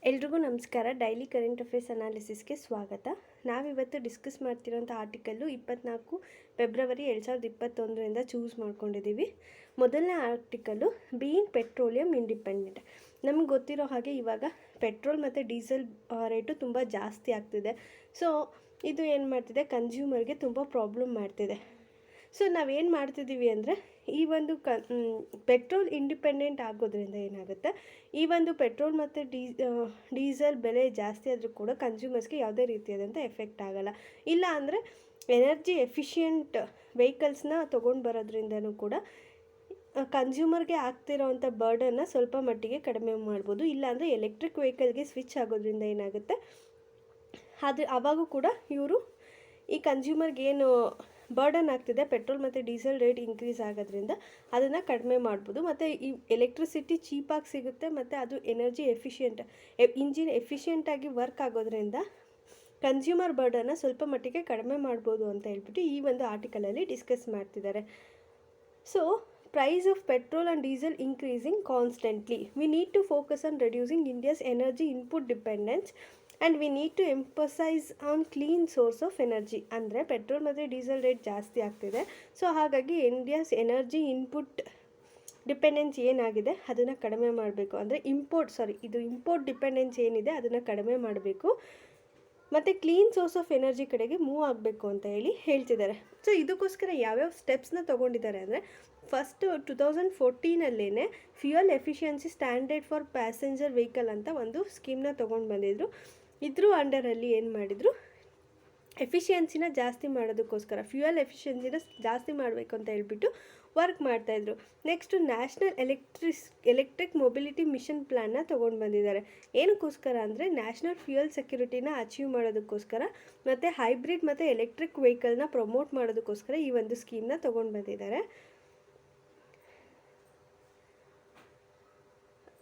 ಎಲ್ರಿಗೂ ನಮಸ್ಕಾರ. Daily current affairs ಅನಾಲಿಸಿಸ್ಗೆ ಸ್ವಾಗತ. ನಾವಿವತ್ತು ಡಿಸ್ಕಸ್ ಮಾಡ್ತಿರೋಂಥ ಆರ್ಟಿಕಲ್ಲು 24 ಫೆಬ್ರವರಿ 2021ರಿಂದ ಚೂಸ್ ಮಾಡ್ಕೊಂಡಿದ್ದೀವಿ. ಮೊದಲನೇ ಆರ್ಟಿಕಲ್ಲು ಬೀಯಿಂಗ್ ಪೆಟ್ರೋಲಿಯಂ ಇಂಡಿಪೆಂಡೆಂಟ್. ನಮ್ಗೆ ಗೊತ್ತಿರೋ ಹಾಗೆ ಇವಾಗ ಪೆಟ್ರೋಲ್ ಮತ್ತು ಡೀಸೆಲ್ ರೇಟು ತುಂಬ ಜಾಸ್ತಿ ಆಗ್ತಿದೆ. ಸೊ ಇದು ಏನು ಮಾಡ್ತಿದೆ, ಕನ್ಸ್ಯೂಮರ್ಗೆ ತುಂಬ ಪ್ರಾಬ್ಲಮ್ ಮಾಡ್ತಿದೆ. ಸೊ ನಾವೇನು ಮಾಡ್ತಿದ್ದೀವಿ ಅಂದರೆ, ಈ ಒಂದು ಪೆಟ್ರೋಲ್ ಇಂಡಿಪೆಂಡೆಂಟ್ ಆಗೋದ್ರಿಂದ ಏನಾಗುತ್ತೆ, ಈ ಒಂದು ಪೆಟ್ರೋಲ್ ಮತ್ತು ಡೀಸೆಲ್ ಬೆಲೆ ಜಾಸ್ತಿ ಆದರೂ ಕೂಡ ಕನ್ಸ್ಯೂಮರ್ಸ್ಗೆ ಯಾವುದೇ ರೀತಿಯಾದಂಥ ಎಫೆಕ್ಟ್ ಆಗೋಲ್ಲ. ಇಲ್ಲ ಅಂದರೆ ಎನರ್ಜಿ ಎಫಿಷಿಯೆಂಟ್ ವೆಹಿಕಲ್ಸ್ನ ತೊಗೊಂಡು ಬರೋದ್ರಿಂದನೂ ಕೂಡ ಕನ್ಸ್ಯೂಮರ್ಗೆ ಆಗ್ತಿರೋವಂಥ ಬರ್ಡನ್ನ ಸ್ವಲ್ಪ ಮಟ್ಟಿಗೆ ಕಡಿಮೆ ಮಾಡ್ಬೋದು. ಇಲ್ಲಾಂದರೆ ಎಲೆಕ್ಟ್ರಿಕ್ ವೆಹಿಕಲ್ಗೆ ಸ್ವಿಚ್ ಆಗೋದ್ರಿಂದ ಏನಾಗುತ್ತೆ, ಅದು ಆವಾಗೂ ಕೂಡ ಇವರು ಈ ಕನ್ಸ್ಯೂಮರ್ಗೆ ಏನು ಬರ್ಡನ್ ಆಗ್ತಿದೆ, ಪೆಟ್ರೋಲ್ ಮತ್ತು ಡೀಸೆಲ್ ರೇಟ್ ಇನ್ಕ್ರೀಸ್ ಆಗೋದ್ರಿಂದ ಅದನ್ನು ಕಡಿಮೆ ಮಾಡ್ಬೋದು. ಮತ್ತು ಈ ಎಲೆಕ್ಟ್ರಿಸಿಟಿ ಚೀಪಾಗಿ ಸಿಗುತ್ತೆ ಮತ್ತು ಅದು ಎನರ್ಜಿ ಇಂಜಿನ್ ಎಫಿಷಿಯೆಂಟಾಗಿ ವರ್ಕ್ ಆಗೋದ್ರಿಂದ ಕನ್ಸ್ಯೂಮರ್ ಬರ್ಡನ್ನ ಸ್ವಲ್ಪ ಮಟ್ಟಿಗೆ ಕಡಿಮೆ ಮಾಡ್ಬೋದು ಅಂತ ಹೇಳ್ಬಿಟ್ಟು ಈ ಒಂದು ಆರ್ಟಿಕಲಲ್ಲಿ ಡಿಸ್ಕಸ್ ಮಾಡ್ತಿದ್ದಾರೆ. So price of petrol and diesel increasing constantly. We need to focus on reducing India's energy input dependence and we need to emphasize on clean source of energy. ಅಂದರೆ ಪೆಟ್ರೋಲ್ ಮತ್ತು ಡೀಸೆಲ್ ರೇಟ್ ಜಾಸ್ತಿ ಆಗ್ತಿದೆ. So ಹಾಗಾಗಿ India's energy input dependence ಏನಾಗಿದೆ ಅದನ್ನು ಕಡಿಮೆ ಮಾಡಬೇಕು. ಅಂದರೆ ಇಂಪೋರ್ಟ್ ಡಿಪೆಂಡೆನ್ಸ್ ಏನಿದೆ ಅದನ್ನು ಕಡಿಮೆ ಮಾಡಬೇಕು ಮತ್ತು ಕ್ಲೀನ್ ಸೋರ್ಸ್ ಆಫ್ ಎನರ್ಜಿ ಕಡೆಗೆ ಮೂವ್ ಆಗಬೇಕು ಅಂತ ಹೇಳ್ತಿದ್ದಾರೆ. ಸೊ ಇದಕ್ಕೋಸ್ಕರ ಯಾವ್ಯಾವ ಸ್ಟೆಪ್ಸ್ನ ತೊಗೊಂಡಿದ್ದಾರೆ ಅಂದರೆ, first 2014 fuel efficiency standard for passenger vehicle ಅಂತ ಒಂದು ಸ್ಕೀಮ್ನ ತೊಗೊಂಡು ಬಂದಿದ್ರು. ಇದ್ರ ಅಂಡರಲ್ಲಿ ಏನು ಮಾಡಿದರು, ಎಫಿಷಿಯನ್ಸಿನ ಜಾಸ್ತಿ ಮಾಡೋದಕ್ಕೋಸ್ಕರ ಫ್ಯೂಯಲ್ ಎಫಿಷಿಯನ್ಸಿನ ಜಾಸ್ತಿ ಮಾಡಬೇಕು ಅಂತ ಹೇಳ್ಬಿಟ್ಟು ವರ್ಕ್ ಮಾಡ್ತಾಯಿದ್ರು. Next national electric mobility mission ಪ್ಲ್ಯಾನ್ನ ತೊಗೊಂಡು ಬಂದಿದ್ದಾರೆ. ಏನಕ್ಕೋಸ್ಕರ ಅಂದರೆ, ನ್ಯಾಷನಲ್ ಫ್ಯೂಯಲ್ ಸೆಕ್ಯೂರಿಟಿನ ಅಚೀವ್ ಮಾಡೋದಕ್ಕೋಸ್ಕರ ಮತ್ತು ಹೈಬ್ರಿಡ್ ಮತ್ತು ಎಲೆಕ್ಟ್ರಿಕ್ ವೆಹಿಕಲ್ನ ಪ್ರಮೋಟ್ ಮಾಡೋದಕ್ಕೋಸ್ಕರ ಈ ಒಂದು ಸ್ಕೀಮ್ನ ತೊಗೊಂಡು ಬಂದಿದ್ದಾರೆ.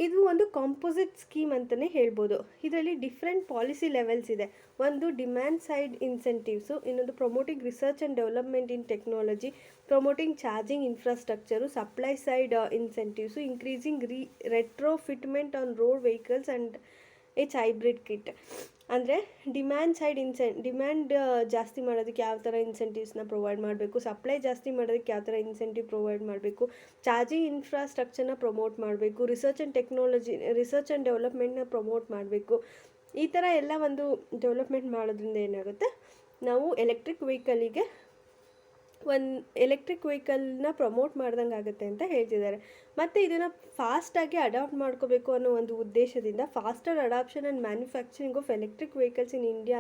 ಇದು ಒಂದು ಕಾಂಪೋಸಿಟ್ ಸ್ಕೀಮ್ ಅಂತಲೇ ಹೇಳ್ಬೋದು. ಇದರಲ್ಲಿ ಡಿಫ್ರೆಂಟ್ ಪಾಲಿಸಿ ಲೆವೆಲ್ಸ್ ಇದೆ. ಒಂದು ಡಿಮ್ಯಾಂಡ್ ಸೈಡ್ ಇನ್ಸೆಂಟಿವ್ಸು, ಇನ್ನೊಂದು promoting research and development in technology, promoting charging infrastructure, supply side incentives, increasing retrofitment on road vehicles and its hybrid kit. ಅಂದರೆ ಡಿಮ್ಯಾಂಡ್ ಜಾಸ್ತಿ ಮಾಡೋದಕ್ಕೆ ಯಾವ ಥರ ಇನ್ಸೆಂಟಿವ್ಸ್ನ ಪ್ರೊವೈಡ್ ಮಾಡಬೇಕು, ಸಪ್ಲೈ ಜಾಸ್ತಿ ಮಾಡೋದಕ್ಕೆ ಯಾವ ಥರ ಇನ್ಸೆಂಟಿವ್ ಪ್ರೊವೈಡ್ ಮಾಡಬೇಕು, ಚಾರ್ಜಿಂಗ್ ಇನ್ಫ್ರಾಸ್ಟ್ರಕ್ಚರ್ನ ಪ್ರಮೋಟ್ ಮಾಡಬೇಕು, ರಿಸರ್ಚ್ ಆ್ಯಂಡ್ ಡೆವಲಪ್ಮೆಂಟ್ನ ಪ್ರಮೋಟ್ ಮಾಡಬೇಕು. ಈ ಥರ ಎಲ್ಲ ಒಂದು ಡೆವಲಪ್ಮೆಂಟ್ ಮಾಡೋದ್ರಿಂದ ಏನಾಗುತ್ತೆ, ನಾವು ಎಲೆಕ್ಟ್ರಿಕ್ ವೆಹಿಕಲ್ನ ಪ್ರಮೋಟ್ ಮಾಡ್ದಂಗೆ ಆಗುತ್ತೆ ಅಂತ ಹೇಳ್ತಿದ್ದಾರೆ. ಮತ್ತು ಇದನ್ನು ಫಾಸ್ಟಾಗಿ ಅಡಾಪ್ಟ್ ಮಾಡ್ಕೋಬೇಕು ಅನ್ನೋ ಒಂದು ಉದ್ದೇಶದಿಂದ faster adoption and manufacturing of electric vehicles in India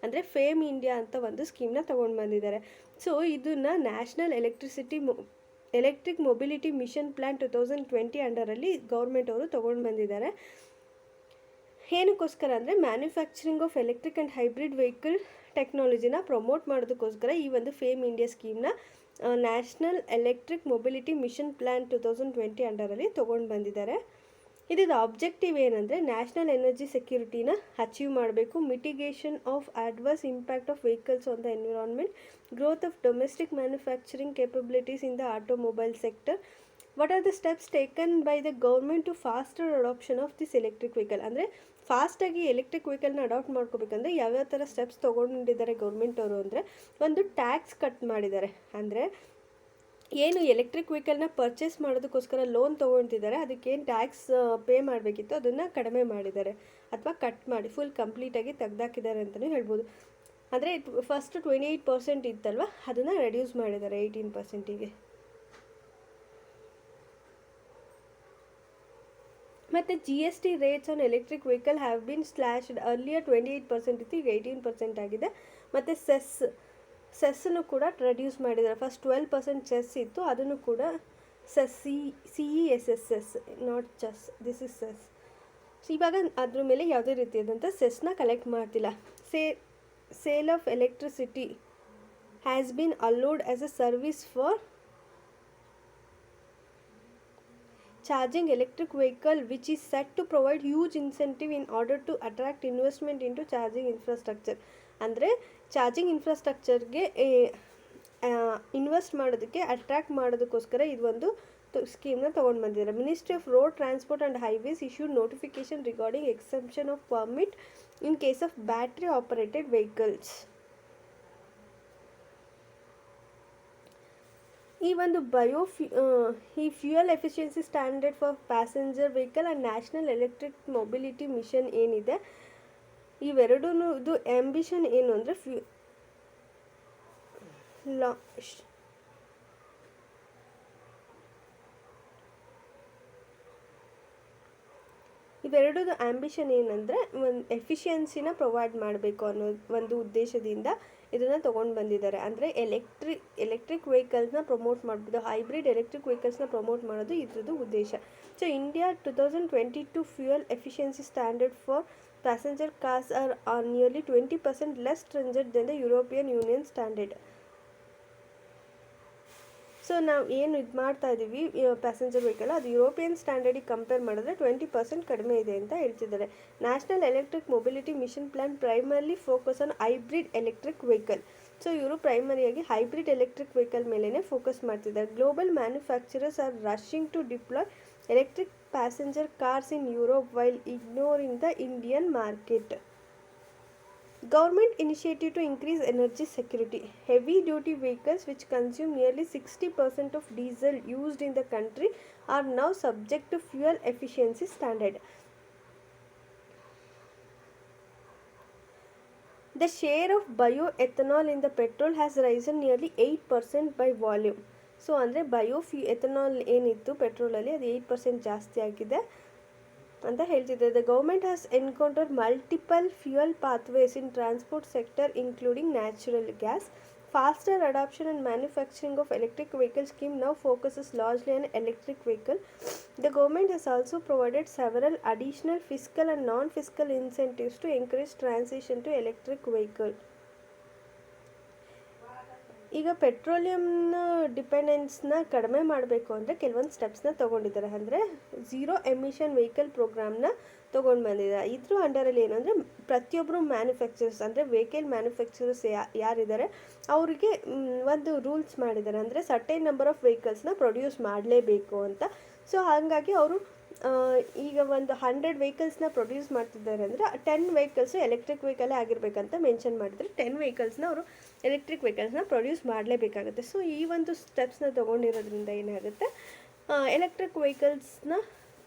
ಅಂದರೆ ಫೇಮ್ ಇಂಡಿಯಾ ಅಂತ ಒಂದು ಸ್ಕೀಮ್ನ ತೊಗೊಂಡು ಬಂದಿದ್ದಾರೆ. ಸೊ ಇದನ್ನು national electric mobility mission plan 2020 ಅಂಡರಲ್ಲಿ ಗೌರ್ಮೆಂಟ್ ಅವರು ತೊಗೊಂಡು ಬಂದಿದ್ದಾರೆ. ಏನಕ್ಕೋಸ್ಕರ ಅಂದರೆ, manufacturing of electric and hybrid vehicle ಟೆಕ್ನಾಲಜಿನ ಪ್ರಮೋಟ್ ಮಾಡೋದಕ್ಕೋಸ್ಕರ ಈ ಒಂದು ಫೇಮ್ ಇಂಡಿಯಾ ಸ್ಕೀಮ್ನ national electric mobility mission plan 2020 ಅಂಡರಲ್ಲಿ ತೊಗೊಂಡು ಬಂದಿದ್ದಾರೆ. ಇದರ ಆಬ್ಜೆಕ್ಟಿವ್ ಏನಂದರೆ, ನ್ಯಾಷನಲ್ ಎನರ್ಜಿ ಸೆಕ್ಯೂರಿಟಿನ ಅಚೀವ್ ಮಾಡಬೇಕು, mitigation of adverse impact of vehicles on the environment, growth of domestic manufacturing capabilities in the automobile sector. What are the steps taken by the government to foster adoption of this electric vehicle. ಅಂದರೆ ಫಾಸ್ಟಾಗಿ electric ವೆಹಿಕಲ್ನ adapt ಮಾಡ್ಕೋಬೇಕಂದ್ರೆ ಯಾವ್ಯಾವ ಥರ steps ತೊಗೊಂಡಿದ್ದಾರೆ government ಅವರು ಅಂದರೆ, ಒಂದು tax cut ಮಾಡಿದ್ದಾರೆ. ಅಂದರೆ ಏನು ಎಲೆಕ್ಟ್ರಿಕ್ ವೆಹಿಕಲ್ನ ಪರ್ಚೇಸ್ ಮಾಡೋದಕ್ಕೋಸ್ಕರ ಲೋನ್ ತೊಗೊಳ್ತಿದ್ದಾರೆ, ಅದಕ್ಕೇನು ಟ್ಯಾಕ್ಸ್ ಪೇ ಮಾಡಬೇಕಿತ್ತು ಅದನ್ನು ಕಡಿಮೆ ಮಾಡಿದ್ದಾರೆ ಅಥವಾ ಕಟ್ ಮಾಡಿ ಫುಲ್ ಕಂಪ್ಲೀಟಾಗಿ ತೆಗ್ದಾಕಿದ್ದಾರೆ ಅಂತಲೇ ಹೇಳ್ಬೋದು. ಅಂದರೆ ಫಸ್ಟ್ 28% ಇತ್ತಲ್ವ, ಅದನ್ನು ರೆಡ್ಯೂಸ್ ಮಾಡಿದ್ದಾರೆ 18%ಗೆ. ಮತ್ತು GST rates on electric vehicle have been slashed. Earlier 28% ಇತ್ತು, ಈಗ 18% ಆಗಿದೆ. ಮತ್ತು ಸೆಸ್ಸನ್ನು ಕೂಡ ರೆಡ್ಯೂಸ್ ಮಾಡಿದ್ದಾರೆ. ಫಸ್ಟ್ 12% ಸೆಸ್ ಇತ್ತು, ಅದನ್ನು ಕೂಡ CESS not chess, this is cess. ಇವಾಗ ಅದ್ರ ಮೇಲೆ ಯಾವುದೇ ರೀತಿಯಾದಂಥ ಸೆಸ್ನ ಕಲೆಕ್ಟ್ ಮಾಡ್ತಿಲ್ಲ. Sale of electricity has been allowed as a service for charging electric vehicle, which is set to provide huge incentive in order to attract investment into charging infrastructure. ಅಂದರೆ charging ಇನ್ಫ್ರಾಸ್ಟ್ರಕ್ಚರ್ಗೆ invest ಮಾಡೋದಕ್ಕೆ attract ಮಾಡೋದಕ್ಕೋಸ್ಕರ ಇದು ಒಂದು ಸ್ಕೀಮ್ನ ತೊಗೊಂಡು ಬಂದಿದ್ದಾರೆ. Ministry of road transport and highways issued notification regarding exemption of permit in case of battery operated vehicles. ಈ ಒಂದು ಈ fuel efficiency standard for passenger vehicle and national electric mobility mission ಏನಿದೆ, ಇವೆರಡೂ ಆಂಬಿಷನ್ ಏನು ಅಂದರೆ ಇವೆರಡೂ ಆಂಬಿಷನ್ ಏನಂದರೆ ಒಂದು ಎಫಿಷಿಯನ್ಸಿನ ಪ್ರೊವೈಡ್ ಮಾಡಬೇಕು ಅನ್ನೋ ಒಂದು ಉದ್ದೇಶದಿಂದ ಇದನ್ನು ತೊಗೊಂಡು ಬಂದಿದ್ದಾರೆ. ಅಂದರೆ ಎಲೆಕ್ಟ್ರಿಕ್ ವೆಹಿಕಲ್ಸ್ನ ಪ್ರಮೋಟ್ ಮಾಡ್ಬೋದು, ಹೈಬ್ರಿಡ್ ಎಲೆಕ್ಟ್ರಿಕ್ ವೆಹಿಕಲ್ಸ್ನ ಪ್ರಮೋಟ್ ಮಾಡೋದು ಇದ್ರದ್ದು ಉದ್ದೇಶ. So India 2022 fuel efficiency standard for passenger cars are nearly 20% less stringent than the European Union standard. So ನಾವು ಏನು ಇದು ಮಾಡ್ತಾ ಇದ್ದೀವಿ ಪ್ಯಾಸೆಂಜರ್ ವೆಹಿಕಲ್, ಅದು ಯುರೋಪಿಯನ್ ಸ್ಟ್ಯಾಂಡರ್ಡಿಗೆ ಕಂಪೇರ್ ಮಾಡಿದ್ರೆ 20% ಕಡಿಮೆ ಇದೆ ಅಂತ ಹೇಳ್ತಿದ್ದಾರೆ. National electric mobility mission plan primarily focus on hybrid electric vehicle. So ಇವರು ಪ್ರೈಮರಿಯಾಗಿ ಹೈಬ್ರಿಡ್ ಎಲೆಕ್ಟ್ರಿಕ್ ವೆಹಿಕಲ್ ಮೇಲೇ ಫೋಕಸ್ ಮಾಡ್ತಿದ್ದಾರೆ. Global manufacturers are rushing to deploy electric passenger cars in Europe while ignoring the Indian market. Government initiative to increase energy security. Heavy duty vehicles which consume nearly 60% of diesel used in the country are now subject to fuel efficiency standard. The share of bioethanol in the petrol has risen nearly 8% by volume. So ಅಂದರೆ ethanol ಏನಿತ್ತು ಪೆಟ್ರೋಲಲ್ಲಿ ಅದು 8% ಜಾಸ್ತಿ ಆಗಿದೆ ಅಂತ ಹೇಳ್ತಿದ್ದಾರೆ. The government has encountered multiple fuel pathways in transport sector including natural gas. Faster adoption and manufacturing of electric vehicle scheme now focuses largely on electric vehicle. The government has also provided several additional fiscal and non-fiscal incentives to encourage transition to electric vehicle. ಈಗ ಪೆಟ್ರೋಲಿಯಂನ ಡಿಪೆಂಡೆನ್ಸ್ನ ಕಡಿಮೆ ಮಾಡಬೇಕು ಅಂದರೆ ಕೆಲವೊಂದು ಸ್ಟೆಪ್ಸ್ನ ತೊಗೊಂಡಿದ್ದಾರೆ. ಅಂದರೆ zero emission vehicle ಪ್ರೋಗ್ರಾಮ್ನ ತೊಗೊಂಡು ಬಂದಿದ್ದಾರೆ. ಇದ್ರ ಅಂಡರಲ್ಲಿ ಏನು ಅಂದರೆ ಪ್ರತಿಯೊಬ್ಬರು ಮ್ಯಾನುಫ್ಯಾಕ್ಚರರ್ಸ್ ಅಂದರೆ ವೆಹಿಕಲ್ ಮ್ಯಾನುಫ್ಯಾಕ್ಚರರ್ಸ್ ಯಾರಿದ್ದಾರೆ ಅವರಿಗೆ ಒಂದು ರೂಲ್ಸ್ ಮಾಡಿದ್ದಾರೆ. ಅಂದರೆ ಸರ್ಟೈನ್ ನಂಬರ್ ಆಫ್ ವೆಹಿಕಲ್ಸ್ನ ಪ್ರೊಡ್ಯೂಸ್ ಮಾಡಲೇಬೇಕು ಅಂತ. ಸೊ ಹಾಗಾಗಿ ಅವರು ಈಗ ಒಂದು 100 ವೆಹಿಕಲ್ಸ್ನ ಪ್ರೊಡ್ಯೂಸ್ ಮಾಡ್ತಿದ್ದಾರೆ ಅಂದರೆ 10 ವೆಹಿಕಲ್ಸು ಎಲೆಕ್ಟ್ರಿಕ್ ವೆಹಿಕಲ್ಲೇ ಆಗಿರಬೇಕಂತ ಮೆನ್ಷನ್ ಮಾಡಿದರೆ 10 ವೆಹಿಕಲ್ಸ್ನ ಅವರು ಎಲೆಕ್ಟ್ರಿಕ್ ವೆಹಿಕಲ್ಸ್ನ ಪ್ರೊಡ್ಯೂಸ್ ಮಾಡಲೇಬೇಕಾಗುತ್ತೆ. ಸೊ ಈ ಒಂದು ಸ್ಟೆಪ್ಸ್ನ ತೊಗೊಂಡಿರೋದ್ರಿಂದ ಏನಾಗುತ್ತೆ, ಎಲೆಕ್ಟ್ರಿಕ್ ವೆಹಿಕಲ್ಸ್ನ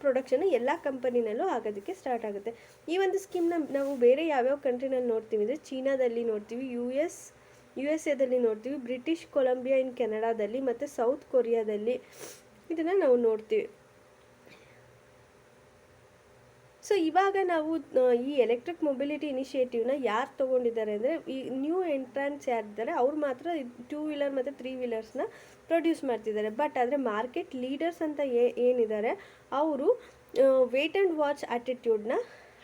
ಪ್ರೊಡಕ್ಷನ್ ಎಲ್ಲ ಕಂಪನಿನಲ್ಲೂ ಆಗೋದಕ್ಕೆ ಸ್ಟಾರ್ಟ್ ಆಗುತ್ತೆ. ಈ ಒಂದು ಸ್ಕೀಮ್ನ ನಾವು ಬೇರೆ ಯಾವ್ಯಾವ ಕಂಟ್ರಿನಲ್ಲಿ ನೋಡ್ತೀವಿ ಅಂದರೆ ಚೀನಾದಲ್ಲಿ ನೋಡ್ತೀವಿ, ಯು ಎಸ್ ಎದಲ್ಲಿ ನೋಡ್ತೀವಿ, ಬ್ರಿಟಿಷ್ ಕೊಲಂಬಿಯಾ ಇನ್ ಕೆನಡಾದಲ್ಲಿ ಮತ್ತು ಸೌತ್ ಕೊರಿಯಾದಲ್ಲಿ ಇದನ್ನು ನಾವು ನೋಡ್ತೀವಿ. ಸೊ ಇವಾಗ ನಾವು ಈ ಎಲೆಕ್ಟ್ರಿಕ್ ಮೊಬಿಲಿಟಿ ಇನಿಷಿಯೇಟಿವ್ನ ಯಾರು ತೊಗೊಂಡಿದ್ದಾರೆ ಅಂದರೆ ಈ ನ್ಯೂ ಎಂಟ್ರೆನ್ಸ್ ಯಾರಿದ್ದಾರೆ ಅವ್ರು ಮಾತ್ರ 2 ವೀಲರ್ ಮತ್ತು 3 ವೀಲರ್ಸ್ನ ಪ್ರೊಡ್ಯೂಸ್ ಮಾಡ್ತಿದ್ದಾರೆ. ಬಟ್ ಆದರೆ ಮಾರ್ಕೆಟ್ ಲೀಡರ್ಸ್ ಅಂತ ಏನಿದ್ದಾರೆ ಅವರು ವೇಟ್ ಆ್ಯಂಡ್ ವಾಚ್ ಆ್ಯಟಿಟ್ಯೂಡ್ನ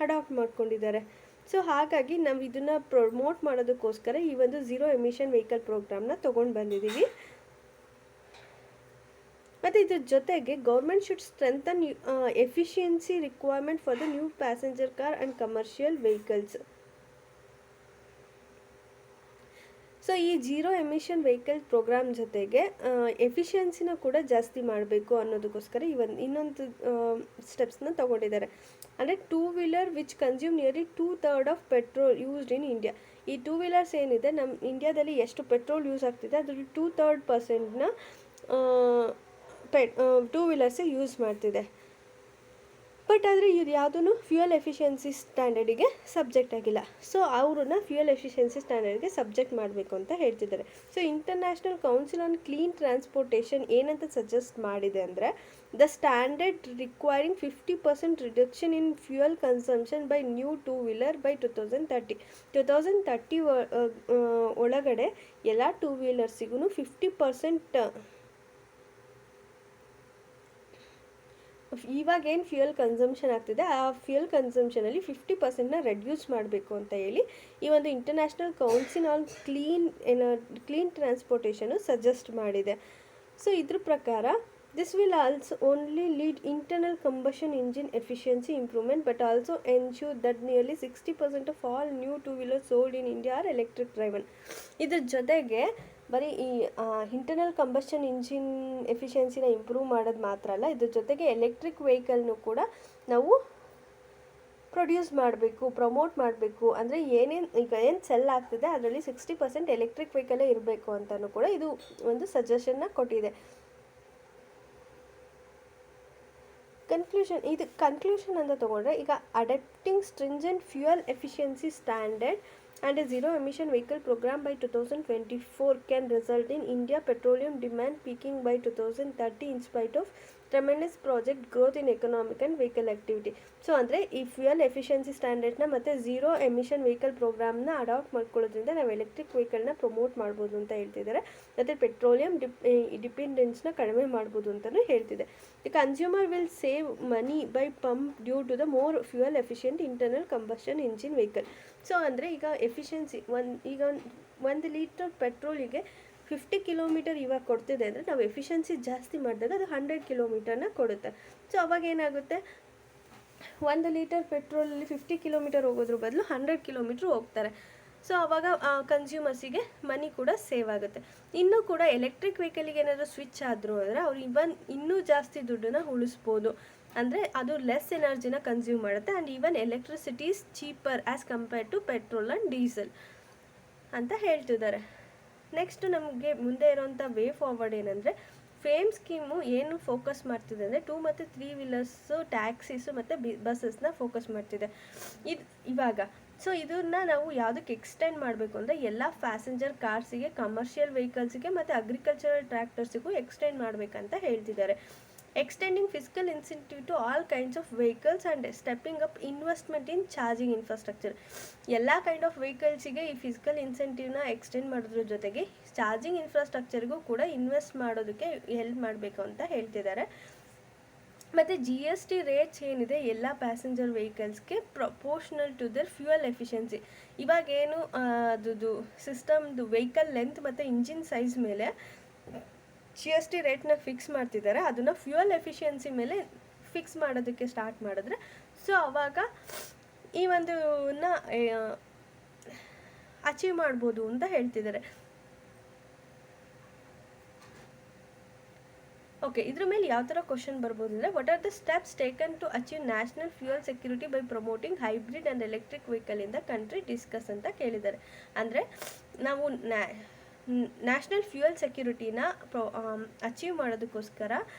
ಅಡಾಪ್ಟ್ ಮಾಡ್ಕೊಂಡಿದ್ದಾರೆ. ಸೊ ಹಾಗಾಗಿ ನಾವು ಇದನ್ನು ಪ್ರಮೋಟ್ ಮಾಡೋದಕ್ಕೋಸ್ಕರ ಈ ಒಂದು ಝೀರೋ ಎಮಿಷನ್ ವೆಹಿಕಲ್ ಪ್ರೋಗ್ರಾಮ್ನ ತೊಗೊಂಡು ಬಂದಿದ್ದೀವಿ. ಮತ್ತು ಇದ್ರ ಜೊತೆಗೆ government should strengthen efficiency requirement for the new passenger car and commercial vehicles. So ಈ ಝೀರೋ ಎಮಿಷನ್ ವೆಹಿಕಲ್ ಪ್ರೋಗ್ರಾಮ್ ಜೊತೆಗೆ ಎಫಿಷಿಯನ್ಸಿನ ಕೂಡ ಜಾಸ್ತಿ ಮಾಡಬೇಕು ಅನ್ನೋದಕ್ಕೋಸ್ಕರ ಇನ್ನೊಂದು ಸ್ಟೆಪ್ಸ್ನ ತೊಗೊಂಡಿದ್ದಾರೆ. ಅಂದರೆ 2 wheeler which consume nearly 2/3 of petrol used in India. ಈ 2 ವೀಲರ್ಸ್ ಏನಿದೆ ನಮ್ಮ ಇಂಡಿಯಾದಲ್ಲಿ ಎಷ್ಟು ಪೆಟ್ರೋಲ್ ಯೂಸ್ ಆಗ್ತಿದೆ ಅದರಲ್ಲಿ 2/3%ನ 2 ವೀಲರ್ಸೇ ಯೂಸ್ ಮಾಡ್ತಿದೆ. ಬಟ್ ಆದರೆ ಇದು ಯಾವುದೂ ಫ್ಯೂಯಲ್ ಎಫಿಷಿಯನ್ಸಿ ಸ್ಟ್ಯಾಂಡರ್ಡಿಗೆ ಸಬ್ಜೆಕ್ಟ್ ಆಗಿಲ್ಲ. ಸೊ ಅವ್ರನ್ನ ಫ್ಯೂಯಲ್ ಎಫಿಷಿಯನ್ಸಿ ಸ್ಟ್ಯಾಂಡರ್ಡ್ಗೆ ಸಬ್ಜೆಕ್ಟ್ ಮಾಡಬೇಕು ಅಂತ ಹೇಳ್ತಿದ್ದಾರೆ. So international council on clean transportation ಏನಂತ ಸಜೆಸ್ಟ್ ಮಾಡಿದೆ ಅಂದರೆ the standard requiring 50% reduction in fuel consumption by new 2 wheeler by 2030 ಒಳಗಡೆ ಎಲ್ಲ 2 ವೀಲರ್ಸಿಗೂ 50% ಇವಾಗೇನು ಫ್ಯೂಯಲ್ ಕನ್ಸಂಪ್ಷನ್ ಆಗ್ತಿದೆ ಆ ಫ್ಯೂಯಲ್ ಕನ್ಸಂಪ್ಷನಲ್ಲಿ 50%ನ ರೆಡ್ಯೂಸ್ ಮಾಡಬೇಕು ಅಂತ ಹೇಳಿ ಈ ಒಂದು international council on clean transportation suggest ಮಾಡಿದೆ. ಸೊ ಇದ್ರ ಪ್ರಕಾರ this will also only lead internal combustion engine efficiency improvement but also ensure that nearly 60% of all new 2 wheeler sold in India are electric driven. ಇದ್ರ ಜೊತೆಗೆ ಬರೀ ಈ internal combustion engine ಎಫಿಷಿಯನ್ಸಿನ improve ಮಾಡೋದು ಮಾತ್ರ ಅಲ್ಲ, ಇದ್ರ ಜೊತೆಗೆ ಎಲೆಕ್ಟ್ರಿಕ್ ವೆಹಿಕಲ್ನು ಕೂಡ ನಾವು ಪ್ರೊಡ್ಯೂಸ್ ಮಾಡಬೇಕು, ಪ್ರಮೋಟ್ ಮಾಡಬೇಕು. ಅಂದರೆ ಈಗ ಏನು ಸೆಲ್ ಆಗ್ತಿದೆ ಅದರಲ್ಲಿ 60% ಎಲೆಕ್ಟ್ರಿಕ್ ವೆಹಿಕಲೇ ಇರಬೇಕು ಅಂತಲೂ ಕೂಡ ಇದು ಒಂದು ಸಜೆಷನ್ನ ಕೊಟ್ಟಿದೆ. ಕನ್ಕ್ಲೂಷನ್ ಅಂತ ತೊಗೊಂಡ್ರೆ, ಈಗ adapting stringent fuel efficiency standard and a zero emission vehicle program by 2024 can result in India petroleum demand peaking by 2030 in spite of tremendous project growth in economic and vehicle activity. So ಅಂದರೆ ಈ fuel efficiency ಸ್ಟ್ಯಾಂಡರ್ಡ್ನ ಮತ್ತು zero emission vehicle ಪ್ರೋಗ್ರಾಮ್ನ adapt ಮಾಡ್ಕೊಳ್ಳೋದ್ರಿಂದ ನಾವು electric ವೆಹಿಕಲ್ನ promote ಮಾಡ್ಬೋದು ಅಂತ ಹೇಳ್ತಿದ್ದಾರೆ. ಮತ್ತು petroleum ಡಿಪೆಂಡೆನ್ಸ್ನ ಕಡಿಮೆ ಮಾಡ್ಬೋದು ಅಂತಲೂ ಹೇಳ್ತಿದೆ. The consumer will save money by pump due to the more fuel efficient internal combustion engine vehicle. So ಅಂದರೆ ಈಗ ಎಫಿಷಿಯನ್ಸಿ ಒಂದು ಲೀಟರ್ ಪೆಟ್ರೋಲಿಗೆ 50 ಕಿಲೋಮೀಟರ್ ಇವಾಗ ಕೊಡ್ತಿದೆ ಅಂದರೆ ನಾವು ಎಫಿಷಿಯನ್ಸಿ ಜಾಸ್ತಿ ಮಾಡಿದಾಗ ಅದು 100 ಕಿಲೋಮೀಟರ್ನ ಕೊಡುತ್ತೆ. ಸೊ ಅವಾಗ ಏನಾಗುತ್ತೆ, 1 ಲೀಟರ್ ಪೆಟ್ರೋಲಲ್ಲಿ 50 ಕಿಲೋಮೀಟರ್ ಹೋಗೋದ್ರ ಬದಲು 100 ಕಿಲೋಮೀಟ್ರ್ ಹೋಗ್ತಾರೆ. ಸೊ ಅವಾಗ ಕನ್ಸ್ಯೂಮರ್ಸಿಗೆ ಮನಿ ಕೂಡ ಸೇವ್ ಆಗುತ್ತೆ. ಇನ್ನೂ ಕೂಡ ಎಲೆಕ್ಟ್ರಿಕ್ ವೆಹಿಕಲಿಗೆ ಏನಾದರೂ ಸ್ವಿಚ್ ಆದರೂ ಅಂದರೆ ಅವ್ರು ಇನ್ನೂ ಜಾಸ್ತಿ ದುಡ್ಡನ್ನು ಉಳಿಸ್ಬೋದು. ಅಂದರೆ ಅದು ಲೆಸ್ ಎನರ್ಜಿನ ಕನ್ಸ್ಯೂಮ್ ಮಾಡುತ್ತೆ. And even electricity is cheaper as compared to petrol and diesel ಅಂತ ಹೇಳ್ತಿದ್ದಾರೆ. ನೆಕ್ಸ್ಟು ನಮಗೆ ಮುಂದೆ ಇರೋಂಥ ವೇ ಫಾರ್ವರ್ಡ್ ಏನಂದರೆ, ಫೇಮ್ ಸ್ಕೀಮು ಏನು ಫೋಕಸ್ ಮಾಡ್ತಿದೆ ಅಂದರೆ 2 ಮತ್ತು 3 ವೀಲರ್ಸು, ಟ್ಯಾಕ್ಸೀಸು ಮತ್ತು ಬಸ್ಸಸ್ನ ಫೋಕಸ್ ಮಾಡ್ತಿದೆ ಇವಾಗ. ಸೊ ಇದನ್ನು ನಾವು ಯಾವುದಕ್ಕೆ ಎಕ್ಸ್ಟೆಂಡ್ ಮಾಡಬೇಕು ಅಂದರೆ ಎಲ್ಲ ಪ್ಯಾಸೆಂಜರ್ ಕಾರ್ಸಿಗೆ, ಕಮರ್ಷಿಯಲ್ ವೆಹಿಕಲ್ಸಿಗೆ ಮತ್ತು ಅಗ್ರಿಕಲ್ಚರಲ್ ಟ್ರ್ಯಾಕ್ಟರ್ಸಿಗೂ ಎಕ್ಸ್ಟೆಂಡ್ ಮಾಡಬೇಕಂತ ಹೇಳ್ತಿದ್ದಾರೆ. Extending fiscal incentive to all kinds of vehicles and stepping up investment in charging infrastructure. ಎಲ್ಲ ಕೈಂಡ್ ಆಫ್ ವೆಹಿಕಲ್ಸಿಗೆ ಈ ಫಿಸ್ಕಲ್ ಇನ್ಸೆಂಟಿವ್ನ ಎಕ್ಸ್ಟೆಂಡ್ ಮಾಡೋದ್ರ ಜೊತೆಗೆ ಚಾರ್ಜಿಂಗ್ ಇನ್ಫ್ರಾಸ್ಟ್ರಕ್ಚರ್ಗೂ ಕೂಡ ಇನ್ವೆಸ್ಟ್ ಮಾಡೋದಕ್ಕೆ ಹೆಲ್ಪ್ ಮಾಡಬೇಕು ಅಂತ ಹೇಳ್ತಿದ್ದಾರೆ. ಮತ್ತು GST ರೇಟ್ಸ್ ಏನಿದೆ ಎಲ್ಲ ಪ್ಯಾಸೆಂಜರ್ ವೆಹಿಕಲ್ಸ್ಗೆ proportional to their fuel efficiency. ಇವಾಗೇನು ಅದು ಸಿಸ್ಟಮ್ದು ವೆಹಿಕಲ್ ಲೆಂತ್ ಮತ್ತು ಇಂಜಿನ್ ಸೈಜ್ ಮೇಲೆ GST ರೇಟ್ನ ಫಿಕ್ಸ್ ಮಾಡ್ತಿದ್ದಾರೆ, ಅದನ್ನು ಫ್ಯೂಯಲ್ ಎಫಿಷಿಯನ್ಸಿ ಮೇಲೆ ಫಿಕ್ಸ್ ಮಾಡೋದಕ್ಕೆ ಸ್ಟಾರ್ಟ್ ಮಾಡಿದ್ರೆ ಸೊ ಆವಾಗ ಈ ಒಂದನ್ನ ಅಚೀವ್ ಮಾಡ್ಬೋದು ಅಂತ ಹೇಳ್ತಿದ್ದಾರೆ. ಓಕೆ, ಇದ್ರ ಮೇಲೆ ಯಾವ ಥರ ಕ್ವಶನ್ ಬರ್ಬೋದು ಅಂದರೆ, what are the steps taken to achieve national fuel security by promoting hybrid and electric vehicle in the country discuss ಅಂತ ಕೇಳಿದ್ದಾರೆ. ಅಂದರೆ ನಾವು ನ್ಯಾಷನಲ್ ಫ್ಯೂಯಲ್ ಸೆಕ್ಯೂರಿಟಿನ ಅಚೀವ್ ಮಾಡೋದಕ್ಕೋಸ್ಕರ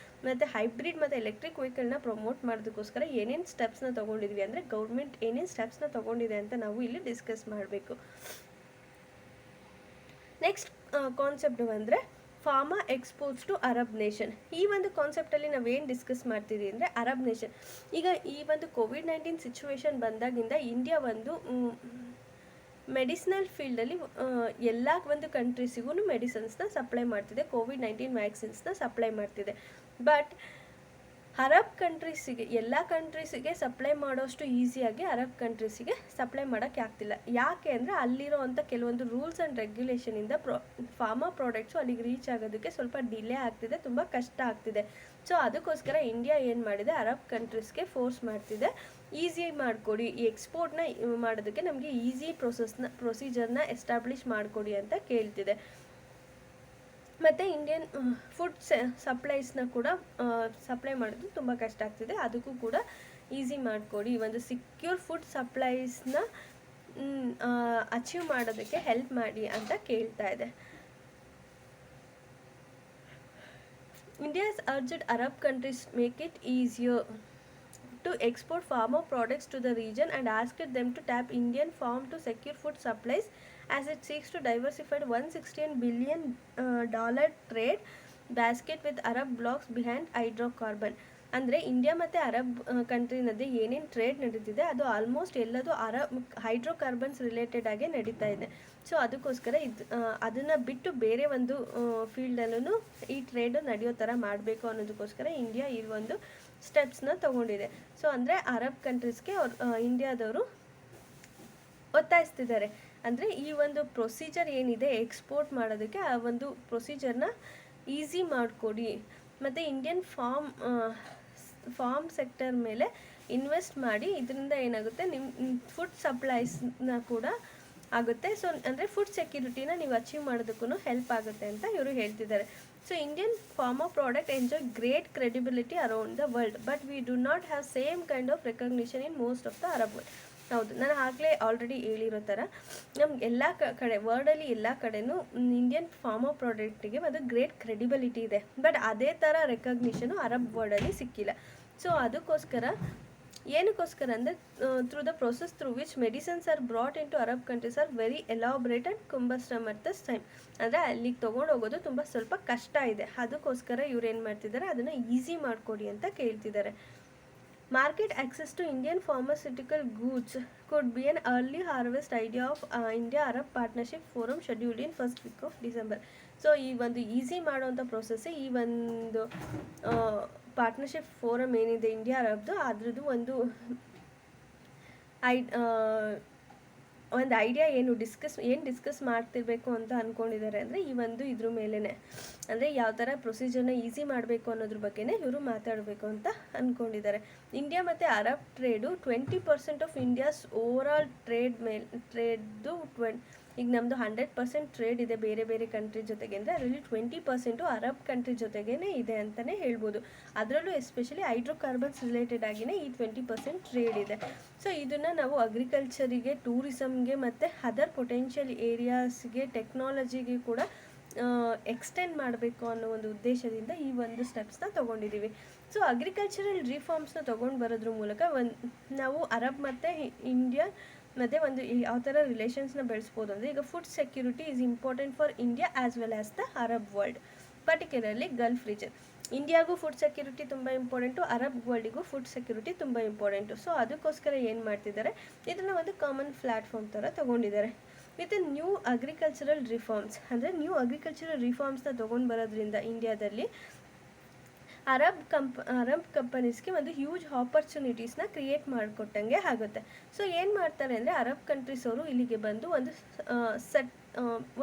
ಮತ್ತು ಹೈಬ್ರಿಡ್ ಮತ್ತು ಎಲೆಕ್ಟ್ರಿಕ್ ವೆಹಿಕಲ್ನ ಪ್ರಮೋಟ್ ಮಾಡೋದಕ್ಕೋಸ್ಕರ ಏನೇನು ಸ್ಟೆಪ್ಸ್ನ ತೊಗೊಂಡಿದ್ವಿ ಅಂದರೆ, ಗೌರ್ಮೆಂಟ್ ಏನೇನು ಸ್ಟೆಪ್ಸ್ನ ತೊಗೊಂಡಿದೆ ಅಂತ ನಾವು ಇಲ್ಲಿ ಡಿಸ್ಕಸ್ ಮಾಡಬೇಕು. ನೆಕ್ಸ್ಟ್ ಕಾನ್ಸೆಪ್ಟ್ ಅಂದರೆ pharma exports to Arab nation. ಈ ಒಂದು ಕಾನ್ಸೆಪ್ಟಲ್ಲಿ ನಾವೇನು ಡಿಸ್ಕಸ್ ಮಾಡ್ತಿದ್ದೀವಿ ಅಂದರೆ, ಅರಬ್ ನೇಷನ್ ಈಗ ಈ ಒಂದು ಕೋವಿಡ್-19 ಸಿಚುವೇಶನ್ ಬಂದಾಗಿಂದ ಇಂಡಿಯಾ ಒಂದು ಮೆಡಿಸಿನಲ್ ಫೀಲ್ಡಲ್ಲಿ ಎಲ್ಲ ಒಂದು ಕಂಟ್ರೀಸಿಗೂ ಮೆಡಿಸಿನ್ಸ್ನ ಸಪ್ಲೈ ಮಾಡ್ತಿದೆ, ಕೋವಿಡ್-19 ವ್ಯಾಕ್ಸಿನ್ಸ್ನ ಸಪ್ಲೈ ಮಾಡ್ತಿದೆ. ಬಟ್ ಅರಬ್ ಕಂಟ್ರೀಸಿಗೆ, ಎಲ್ಲ ಕಂಟ್ರೀಸಿಗೆ ಸಪ್ಲೈ ಮಾಡೋಷ್ಟು ಈಸಿಯಾಗಿ ಅರಬ್ ಕಂಟ್ರೀಸಿಗೆ ಸಪ್ಲೈ ಮಾಡೋಕ್ಕೆ ಆಗ್ತಿಲ್ಲ. ಯಾಕೆ ಅಂದರೆ ಅಲ್ಲಿರೋ ಅಂಥ ಕೆಲವೊಂದು ರೂಲ್ಸ್ ಆ್ಯಂಡ್ ರೆಗ್ಯುಲೇಷನಿಂದ ಫಾರ್ಮಾ ಪ್ರಾಡಕ್ಟ್ಸು ಅಲ್ಲಿಗೆ ರೀಚ್ ಆಗೋದಕ್ಕೆ ಸ್ವಲ್ಪ ಡಿಲೇ ಆಗ್ತಿದೆ, ತುಂಬ ಕಷ್ಟ ಆಗ್ತಿದೆ. ಸೊ ಅದಕ್ಕೋಸ್ಕರ ಇಂಡಿಯಾ ಏನು ಮಾಡಿದೆ, ಅರಬ್ ಕಂಟ್ರೀಸ್ಗೆ ಫೋರ್ಸ್ ಮಾಡ್ತಿದೆ, ಈಸಿಯಾಗಿ ಮಾಡಿಕೊಡಿ, ಈ ಎಕ್ಸ್ಪೋರ್ಟ್ನ ಮಾಡೋದಕ್ಕೆ ನಮಗೆ ಈಸಿ ಪ್ರೊಸೀಜರ್ನ ಎಸ್ಟಾಬ್ಲಿಷ್ ಮಾಡಿಕೊಡಿ ಅಂತ ಕೇಳ್ತಿದೆ. ಮತ್ತು ಇಂಡಿಯನ್ ಫುಡ್ ಸಪ್ಲೈಸ್ನ ಕೂಡ ಸಪ್ಲೈ ಮಾಡೋದು ತುಂಬ ಕಷ್ಟ ಆಗ್ತಿದೆ, ಅದಕ್ಕೂ ಕೂಡ ಈಸಿ ಮಾಡಿಕೊಡಿ, ಒಂದು ಸಿಕ್ಯೂರ್ ಫುಡ್ ಸಪ್ಲೈಸ್ನ ಅಚೀವ್ ಮಾಡೋದಕ್ಕೆ ಹೆಲ್ಪ್ ಮಾಡಿ ಅಂತ ಕೇಳ್ತಾ ಇದೆ. India has urged Arab countries make it easier to export farmer products to the region and asked them to tap Indian farm to secure food supplies as it seeks to diversify $116 billion trade basket with Arab blocs behind hydrocarbon. ಅಂದರೆ India ಮತ್ತು Arab country ನಡುವೆ ಏನೇನು trade ನಡೀತಿದೆ ಅದು almost ಎಲ್ಲದು hydrocarbons related ಆಗೇ ನಡೀತಾ ಇದೆ. ಸೊ ಅದಕ್ಕೋಸ್ಕರ ಅದನ್ನು ಬಿಟ್ಟು ಬೇರೆ ಒಂದು ಫೀಲ್ಡಲ್ಲೂ ಈ ಟ್ರೇಡು ನಡೆಯೋ ಥರ ಮಾಡಬೇಕು ಅನ್ನೋದಕ್ಕೋಸ್ಕರ ಇಂಡಿಯಾ ಈ ಒಂದು ಸ್ಟೆಪ್ಸ್ನ ತೊಗೊಂಡಿದೆ. ಸೊ ಅಂದರೆ ಅರಬ್ ಕಂಟ್ರೀಸ್ಗೆ ಇಂಡಿಯಾದವರು ಒತ್ತಾಯಿಸ್ತಿದ್ದಾರೆ. ಅಂದರೆ ಈ ಒಂದು ಪ್ರೊಸೀಜರ್ ಏನಿದೆ ಎಕ್ಸ್ಪೋರ್ಟ್ ಮಾಡೋದಕ್ಕೆ, ಆ ಒಂದು ಪ್ರೊಸೀಜರ್ನ ಈಸಿ ಮಾಡಿಕೊಡಿ, ಮತ್ತು ಇಂಡಿಯನ್ ಫಾರ್ಮ್ ಸೆಕ್ಟರ್ ಮೇಲೆ ಇನ್ವೆಸ್ಟ್ ಮಾಡಿ, ಇದರಿಂದ ಏನಾಗುತ್ತೆ ನಿಮ್ಮ ಫುಡ್ ಸಪ್ಲೈಸ್ನ ಕೂಡ ಆಗುತ್ತೆ. ಸೊ ಅಂದರೆ ಫುಡ್ ಸೆಕ್ಯೂರಿಟಿನ ನೀವು ಅಚೀವ್ ಮಾಡೋದಕ್ಕೂ ಹೆಲ್ಪ್ ಆಗುತ್ತೆ ಅಂತ ಇವರು ಹೇಳ್ತಿದ್ದಾರೆ. So Indian pharma product enjoy great credibility around the world, but we do not have same kind of recognition in most of the Arab world. ಹೌದು, ನಾನು ಆಗಲೇ ಆಲ್ರೆಡಿ ಹೇಳಿರೋ ಥರ ನಮ್ಗೆ ಎಲ್ಲ ಕಡೆ ವರ್ಲ್ಡಲ್ಲಿ ಎಲ್ಲ ಕಡೆನೂ ಇಂಡಿಯನ್ ಫಾರ್ಮಾ ಪ್ರಾಡಕ್ಟಿಗೆ ಒಂದು ಗ್ರೇಟ್ ಕ್ರೆಡಿಬಿಲಿಟಿ ಇದೆ, ಬಟ್ ಅದೇ ಥರ ರೆಕಗ್ನಿಷನು ಅರಬ್ ವರ್ಲ್ಡಲ್ಲಿ ಸಿಕ್ಕಿಲ್ಲ. ಸೊ ಅದಕ್ಕೋಸ್ಕರ ಏನಕ್ಕೋಸ್ಕರ ಅಂದರೆ through the process through which medicines are brought into Arab countries are very elaborate and cumbersome at the time. ಅಂದರೆ ಅಲ್ಲಿಗೆ ತೊಗೊಂಡು ಹೋಗೋದು ತುಂಬ ಸ್ವಲ್ಪ ಕಷ್ಟ ಇದೆ. ಅದಕ್ಕೋಸ್ಕರ ಇವ್ರು ಏನು ಮಾಡ್ತಿದ್ದಾರೆ, ಅದನ್ನು ಈಸಿ ಮಾಡಿಕೊಡಿ ಅಂತ ಕೇಳ್ತಿದ್ದಾರೆ. Market access to Indian pharmaceutical goods could be an early harvest idea of India-Arab Partnership Forum scheduled in first week of December. So ಈ ಒಂದು ಈಸಿ ಮಾಡೋವಂಥ ಪ್ರೊಸೆಸ್ಸೇ ಈ ಒಂದು ಪಾರ್ಟ್ನರ್ಶಿಪ್ ಫೋರಮ್ ಏನಿದೆ ಇಂಡಿಯಾ ಅರಬ್ದು, ಅದ್ರದ್ದು ಒಂದು ಐಡಿಯಾ ಏನು ಡಿಸ್ಕಸ್ ಮಾಡ್ತಿರ್ಬೇಕು ಅಂತ ಅಂದ್ಕೊಂಡಿದ್ದಾರೆ ಅಂದರೆ ಈ ಒಂದು ಇದ್ರ ಮೇಲೇ, ಅಂದರೆ ಯಾವ ಥರ ಪ್ರೊಸೀಜರ್ನ ಈಸಿ ಮಾಡಬೇಕು ಅನ್ನೋದ್ರ ಬಗ್ಗೆನೇ ಇವರು ಮಾತಾಡಬೇಕು ಅಂತ ಅಂದ್ಕೊಂಡಿದ್ದಾರೆ. ಇಂಡಿಯಾ ಮತ್ತು Arab trade 20% of India's overall ಟ್ರೇಡ್ದು ಈಗ ನಮ್ಮದು 100% ಟ್ರೇಡ್ ಇದೆ ಬೇರೆ ಬೇರೆ ಕಂಟ್ರಿ ಜೊತೆಗೆ, ಅಂದರೆ ಅದರಲ್ಲಿ 20% ಅರಬ್ ಕಂಟ್ರಿ ಜೊತೆಗೇ ಇದೆ ಅಂತಲೇ ಹೇಳ್ಬೋದು. ಅದರಲ್ಲೂ ಎಸ್ಪೆಷಲಿ ಹೈಡ್ರೋಕಾರ್ಬನ್ಸ್ ರಿಲೇಟೆಡ್ ಆಗಿಯೇ ಈ 20% ಟ್ರೇಡ್ ಇದೆ. ಸೊ ಇದನ್ನು ನಾವು ಅಗ್ರಿಕಲ್ಚರಿಗೆ, ಟೂರಿಸಮ್ಗೆ ಮತ್ತು ಅದರ್ ಪೊಟೆನ್ಷಿಯಲ್ ಏರಿಯಾಸ್ಗೆ, ಟೆಕ್ನಾಲಜಿಗೆ ಕೂಡ ಎಕ್ಸ್ಟೆಂಡ್ ಮಾಡಬೇಕು ಅನ್ನೋ ಒಂದು ಉದ್ದೇಶದಿಂದ ಈ ಒಂದು ಸ್ಟೆಪ್ಸ್ನ ತೊಗೊಂಡಿದ್ದೀವಿ. ಸೊ ಅಗ್ರಿಕಲ್ಚರಲ್ ರಿಫಾರ್ಮ್ಸ್ನ ತೊಗೊಂಡು ಬರೋದ್ರ ಮೂಲಕ ನಾವು ಅರಬ್ ಮತ್ತು ಇಂಡಿಯಾ ಮತ್ತು ಒಂದು ಯಾವ ಥರ ರಿಲೇಷನ್ಸ್ನ ಬೆಳೆಸ್ಬೋದು ಅಂದರೆ, ಈಗ food security is important for India as well as the Arab world, particularly Gulf region. ಇಂಡಿಯಾಗೂ ಫುಡ್ ಸೆಕ್ಯೂರಿಟಿ ತುಂಬ ಇಂಪಾರ್ಟೆಂಟು, ಅರಬ್ ವರ್ಲ್ಡಿಗೂ ಫುಡ್ ಸೆಕ್ಯೂರಿಟಿ ತುಂಬ ಇಂಪಾರ್ಟೆಂಟು. ಸೊ ಅದಕ್ಕೋಸ್ಕರ ಏನು ಮಾಡ್ತಿದ್ದಾರೆ, ಇದನ್ನು ಒಂದು ಕಾಮನ್ ಪ್ಲ್ಯಾಟ್ಫಾರ್ಮ್ ಥರ ತೊಗೊಂಡಿದ್ದಾರೆ. ವಿತ್ ನ್ಯೂ ಅಗ್ರಿಕಲ್ಚರಲ್ ರಿಫಾರ್ಮ್ಸ್, ಅಂದರೆ ನ್ಯೂ ಅಗ್ರಿಕಲ್ಚರಲ್ ರಿಫಾರ್ಮ್ಸ್ನ ತೊಗೊಂಡು ಬರೋದ್ರಿಂದ ಇಂಡಿಯಾದಲ್ಲಿ ಅರಬ್ ಕಂಪನೀಸ್ಗೆ ಒಂದು ಹ್ಯೂಜ್ ಆಪರ್ಚುನಿಟೀಸ್ನ ಕ್ರಿಯೇಟ್ ಮಾಡಿಕೊಟ್ಟಂಗೆ ಆಗುತ್ತೆ. ಸೊ ಏನು ಮಾಡ್ತಾರೆ ಅಂದರೆ, ಅರಬ್ ಕಂಟ್ರೀಸ್ ಅವರು ಇಲ್ಲಿಗೆ ಬಂದು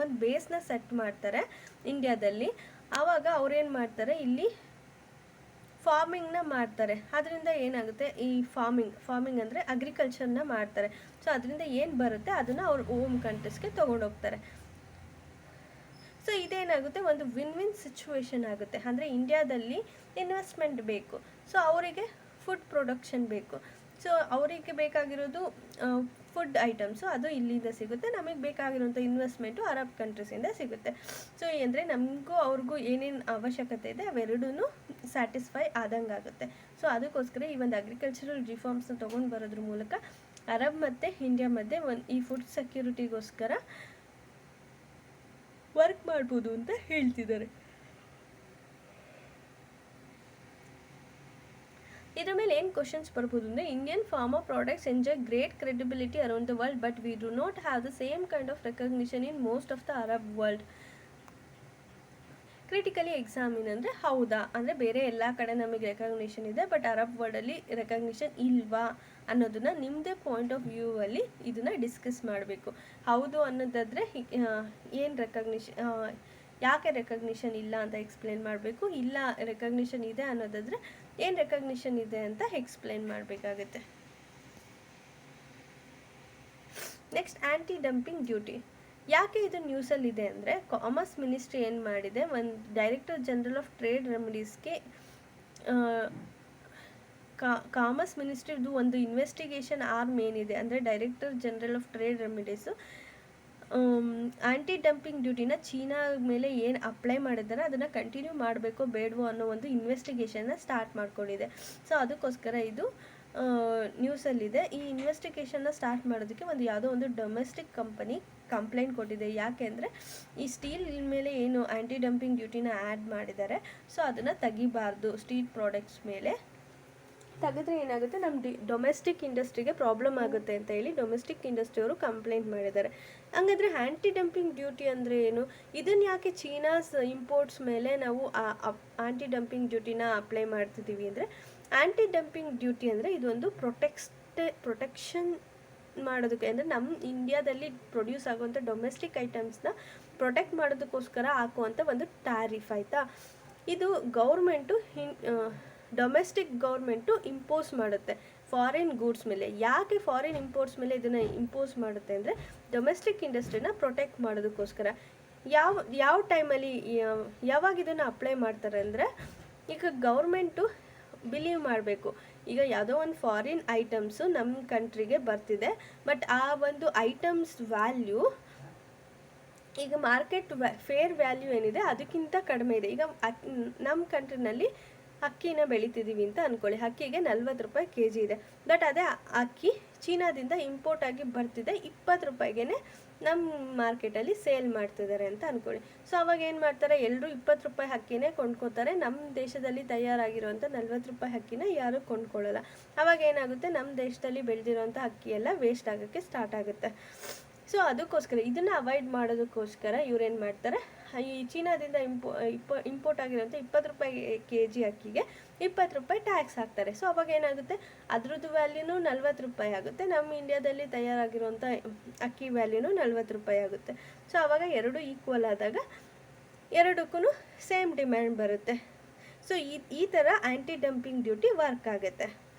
ಒಂದು ಬೇಸ್ನ ಸೆಟ್ ಮಾಡ್ತಾರೆ ಇಂಡಿಯಾದಲ್ಲಿ. ಆವಾಗ ಅವ್ರೇನು ಮಾಡ್ತಾರೆ, ಇಲ್ಲಿ ಫಾರ್ಮಿಂಗ್ನ ಮಾಡ್ತಾರೆ. ಅದರಿಂದ ಏನಾಗುತ್ತೆ, ಈ ಫಾರ್ಮಿಂಗ್ ಅಂದರೆ ಅಗ್ರಿಕಲ್ಚರ್ನ ಮಾಡ್ತಾರೆ. ಸೊ ಅದರಿಂದ ಏನು ಬರುತ್ತೆ ಅದನ್ನು ಅವ್ರ ಓಮ್ ಕಂಟ್ರೀಸ್ಗೆ ತೊಗೊಂಡೋಗ್ತಾರೆ. ಸೊ ಇದೇನಾಗುತ್ತೆ, ಒಂದು ವಿನ್ ಸಿಚುವೇಶನ್ ಆಗುತ್ತೆ. ಅಂದರೆ ಇಂಡಿಯಾದಲ್ಲಿ ಇನ್ವೆಸ್ಟ್ಮೆಂಟ್ ಬೇಕು, ಸೊ ಅವರಿಗೆ ಫುಡ್ ಪ್ರೊಡಕ್ಷನ್ ಬೇಕು. ಸೊ ಅವರಿಗೆ ಬೇಕಾಗಿರೋದು ಫುಡ್ ಐಟಮ್ಸು, ಅದು ಇಲ್ಲಿಂದ ಸಿಗುತ್ತೆ. ನಮಗೆ ಬೇಕಾಗಿರೋಂಥ ಇನ್ವೆಸ್ಟ್ಮೆಂಟು ಅರಬ್ ಕಂಟ್ರೀಸಿಂದ ಸಿಗುತ್ತೆ. ಸೊ ಅಂದರೆ ನಮಗೂ ಅವ್ರಿಗೂ ಏನೇನು ಅವಶ್ಯಕತೆ ಇದೆ ಅವೆರಡೂ ಸ್ಯಾಟಿಸ್ಫೈ ಆದಂಗೆ ಆಗುತ್ತೆ. ಸೊ ಅದಕ್ಕೋಸ್ಕರ ಈ ಒಂದು ಅಗ್ರಿಕಲ್ಚರಲ್ ರಿಫಾರ್ಮ್ಸ್ನ ತೊಗೊಂಡು ಬರೋದ್ರ ಮೂಲಕ ಅರಬ್ ಮತ್ತು ಇಂಡಿಯಾ ಮಧ್ಯೆ ಈ ಫುಡ್ ಸೆಕ್ಯೂರಿಟಿಗೋಸ್ಕರ ವರ್ಕ್ ಮಾಡ್ಬೋದು ಅಂತ ಹೇಳ್ತಿದ್ದಾರೆ. ಇದರ ಮೇಲೆ ಏನು ಕ್ವಶನ್ಸ್ ಬರ್ಬೋದು ಅಂದರೆ, Indian pharma products enjoy great credibility around the world, but we do not have the same kind of recognition in most of the Arab world. Critically examine ಅಂದರೆ ಹೌದಾ, ಅಂದರೆ ಬೇರೆ ಎಲ್ಲ ಕಡೆ ನಮಗೆ ರೆಕಗ್ನಿಷನ್ ಇದೆ, ಬಟ್ ಅರಬ್ ವರ್ಲ್ಡಲ್ಲಿ ರೆಕಗ್ನಿಷನ್ ಇಲ್ವಾ ಅನ್ನೋದನ್ನು ನಿಮ್ಮದೇ ಪಾಯಿಂಟ್ ಆಫ್ ವ್ಯೂ ಅಲ್ಲಿ ಇದನ್ನು ಡಿಸ್ಕಸ್ ಮಾಡಬೇಕು. ಹೌದು ಅನ್ನೋದಾದರೆ ಏನು ರೆಕಗ್ನಿಷನ್, ಯಾಕೆ ರೆಕಗ್ನಿಷನ್ ಇಲ್ಲ ಅಂತ ಎಕ್ಸ್ಪ್ಲೇನ್ ಮಾಡಬೇಕು. ಇಲ್ಲ ರೆಕಗ್ನಿಷನ್ ಇದೆ ಅನ್ನೋದಾದರೆ ಏನು ರೆಕಗ್ನಿಷನ್ ಇದೆ ಅಂತ ಎಕ್ಸ್ಪ್ಲೇನ್ ಮಾಡಬೇಕಾಗುತ್ತೆ. Next, anti dumping duty. ಯಾಕೆ ಇದು ನ್ಯೂಸಲ್ಲಿದೆ ಅಂದರೆ, ಕಾಮರ್ಸ್ ಮಿನಿಸ್ಟ್ರಿ ಏನು ಮಾಡಿದೆ, ಒಂದು ಡೈರೆಕ್ಟರ್ ಜನರಲ್ ಆಫ್ ಟ್ರೇಡ್ ರೆಮಿಡೀಸ್ಗೆ ಕಾಮರ್ಸ್ ಮಿನಿಸ್ಟ್ರಿದು ಒಂದು ಇನ್ವೆಸ್ಟಿಗೇಷನ್ ಆರ್ಮ್ ಏನಿದೆ, ಅಂದರೆ director general of trade remedies anti dumping ಡ್ಯೂಟಿನ ಚೀನಾ ಮೇಲೆ ಏನು ಅಪ್ಲೈ ಮಾಡಿದ್ದಾರೆ ಅದನ್ನು ಕಂಟಿನ್ಯೂ ಮಾಡಬೇಕೋ ಬೇಡವೋ ಅನ್ನೋ ಒಂದು ಇನ್ವೆಸ್ಟಿಗೇಷನ್ನ ಸ್ಟಾರ್ಟ್ ಮಾಡ್ಕೊಂಡಿದೆ. ಸೊ ಅದಕ್ಕೋಸ್ಕರ ಇದು ನ್ಯೂಸಲ್ಲಿದೆ. ಈ ಇನ್ವೆಸ್ಟಿಗೇಷನ್ನ ಸ್ಟಾರ್ಟ್ ಮಾಡೋದಕ್ಕೆ ಯಾವುದೋ ಒಂದು ಡೊಮೆಸ್ಟಿಕ್ ಕಂಪನಿ ಕಂಪ್ಲೇಂಟ್ ಕೊಟ್ಟಿದೆ. ಯಾಕೆ ಅಂದರೆ, ಈ ಸ್ಟೀಲ್ ಮೇಲೆ ಏನು ಆ್ಯಂಟಿ ಡಂಪಿಂಗ್ ಡ್ಯೂಟಿನ ಆ್ಯಡ್ ಮಾಡಿದ್ದಾರೆ, ಸೊ ಅದನ್ನು ತೆಗಿಬಾರ್ದು. ಸ್ಟೀಲ್ ಪ್ರಾಡಕ್ಟ್ಸ್ ಮೇಲೆ ತೆಗೆದ್ರೆ ಏನಾಗುತ್ತೆ, ನಮ್ಮ ಡೊಮೆಸ್ಟಿಕ್ ಇಂಡಸ್ಟ್ರಿಗೆ ಪ್ರಾಬ್ಲಮ್ ಆಗುತ್ತೆ ಅಂತ ಹೇಳಿ ಡೊಮೆಸ್ಟಿಕ್ ಇಂಡಸ್ಟ್ರಿಯವರು ಕಂಪ್ಲೇಂಟ್ ಮಾಡಿದ್ದಾರೆ. ಹಂಗಾದರೆ ಆ್ಯಂಟಿ ಡಂಪಿಂಗ್ ಡ್ಯೂಟಿ ಅಂದರೆ ಏನು, ಇದನ್ನು ಯಾಕೆ ಚೀನಾಸ್ ಇಂಪೋರ್ಟ್ಸ್ ಮೇಲೆ ನಾವು ಆ್ಯಂಟಿ ಡಂಪಿಂಗ್ ಡ್ಯೂಟಿನ ಅಪ್ಲೈ ಮಾಡ್ತಿದ್ದೀವಿ ಅಂದರೆ, ಆ್ಯಂಟಿ ಡಂಪಿಂಗ್ ಡ್ಯೂಟಿ ಅಂದರೆ ಇದೊಂದು ಪ್ರೊಟೆಕ್ಷನ್ ಮಾಡೋದಕ್ಕೆ, ಅಂದರೆ ನಮ್ಮ ಇಂಡಿಯಾದಲ್ಲಿ ಪ್ರೊಡ್ಯೂಸ್ ಆಗುವಂಥ ಡೊಮೆಸ್ಟಿಕ್ ಐಟಮ್ಸ್ನ ಪ್ರೊಟೆಕ್ಟ್ ಮಾಡೋದಕ್ಕೋಸ್ಕರ ಹಾಕುವಂಥ ಒಂದು ಟ್ಯಾರಿಫ್ ಆಯಿತಾ. ಇದು ಡೊಮೆಸ್ಟಿಕ್ ಗೌರ್ಮೆಂಟು ಇಂಪೋಸ್ ಮಾಡುತ್ತೆ. ಫಾರಿನ್ ಗೂಡ್ಸ್ ಮೇಲೆ. ಯಾಕೆ ಫಾರಿನ್ ಇಂಪೋರ್ಟ್ಸ್ ಮೇಲೆ ಇದನ್ನು ಇಂಪೋಸ್ ಮಾಡುತ್ತೆ ಅಂದರೆ ಡೊಮೆಸ್ಟಿಕ್ ಇಂಡಸ್ಟ್ರಿನ ಪ್ರೊಟೆಕ್ಟ್ ಮಾಡೋದಕ್ಕೋಸ್ಕರ. ಯಾವ ಟೈಮಲ್ಲಿ ಯಾವಾಗ ಇದನ್ನು ಅಪ್ಲೈ ಮಾಡ್ತಾರೆ ಅಂದರೆ, ಈಗ ಗೌರ್ಮೆಂಟು ಬಿಲೀವ್ ಮಾಡಬೇಕು, ಈಗ ಯಾವುದೋ ಒಂದು ಫಾರಿನ್ ಐಟಮ್ಸು ನಮ್ಮ ಕಂಟ್ರಿಗೆ ಬರ್ತಿದೆ, ಬಟ್ ಆ ಒಂದು ಐಟಮ್ಸ್ ವ್ಯಾಲ್ಯೂ ಈಗ ಮಾರ್ಕೆಟ್ ಫೇರ್ ವ್ಯಾಲ್ಯೂ ಏನಿದೆ ಅದಕ್ಕಿಂತ ಕಡಿಮೆ ಇದೆ. ಈಗ ನಮ್ಮ ಕಂಟ್ರಿನಲ್ಲಿ ಅಕ್ಕಿನ ಬೆಳಿತಿದ್ದೀವಿ ಅಂತ ಅಂದ್ಕೊಳ್ಳಿ, ಅಕ್ಕಿಗೆ 40 ರೂಪಾಯಿ kg ಇದೆ, ಬಟ್ ಅದೇ ಅಕ್ಕಿ ಚೀನಾದಿಂದ ಇಂಪೋರ್ಟ್ ಆಗಿ ಬರ್ತಿದೆ 20 ರೂಪಾಯಿಗೆ ನಮ್ಮ ಮಾರ್ಕೆಟಲ್ಲಿ ಸೇಲ್ ಮಾಡ್ತಿದ್ದಾರೆ ಅಂತ ಅಂದ್ಕೊಳ್ಳಿ. ಸೊ ಅವಾಗ ಏನು ಮಾಡ್ತಾರೆ, ಎಲ್ಲರೂ 20 ರೂಪಾಯಿ ಅಕ್ಕಿನೇ ಕೊಂಡ್ಕೋತಾರೆ, ನಮ್ಮ ದೇಶದಲ್ಲಿ ತಯಾರಾಗಿರುವಂಥ 40 ರೂಪಾಯಿ ಅಕ್ಕಿನ ಯಾರೂ ಕೊಂಡ್ಕೊಳ್ಳಲ್ಲ. ಅವಾಗ ಏನಾಗುತ್ತೆ, ನಮ್ಮ ದೇಶದಲ್ಲಿ ಬೆಳೆದಿರೋಂಥ ಅಕ್ಕಿ ಎಲ್ಲ ವೇಸ್ಟ್ ಆಗೋಕ್ಕೆ ಸ್ಟಾರ್ಟ್ ಆಗುತ್ತೆ. ಸೊ ಅದಕ್ಕೋಸ್ಕರ ಇದನ್ನು ಅವಾಯ್ಡ್ ಮಾಡೋದಕ್ಕೋಸ್ಕರ ಇವ್ರೇನು ಮಾಡ್ತಾರೆ, ಈ ಚೀನಾದಿಂದ ಇಂಪೋರ್ಟ್ ಆಗಿರೋಂಥ 20 ರೂಪಾಯಿ kg ಅಕ್ಕಿಗೆ 20 ರೂಪಾಯಿ ಟ್ಯಾಕ್ಸ್ ಹಾಕ್ತಾರೆ. ಸೊ ಅವಾಗ ಏನಾಗುತ್ತೆ, ಅದ್ರದ್ದು ವ್ಯಾಲ್ಯೂನು 40 ರೂಪಾಯಿ ಆಗುತ್ತೆ, ನಮ್ಮ ಇಂಡಿಯಾದಲ್ಲಿ ತಯಾರಾಗಿರೋಂಥ ಅಕ್ಕಿ ವ್ಯಾಲ್ಯೂನು 40 ರೂಪಾಯಿ ಆಗುತ್ತೆ. ಸೊ ಅವಾಗ ಎರಡು ಈಕ್ವಲ್ ಆದಾಗ ಎರಡಕ್ಕೂ ಸೇಮ್ ಡಿಮ್ಯಾಂಡ್ ಬರುತ್ತೆ. ಸೊ ಈ ಥರ ಆ್ಯಂಟಿ ಡಂಪಿಂಗ್ ಡ್ಯೂಟಿ ವರ್ಕ್ ಆಗುತ್ತೆ.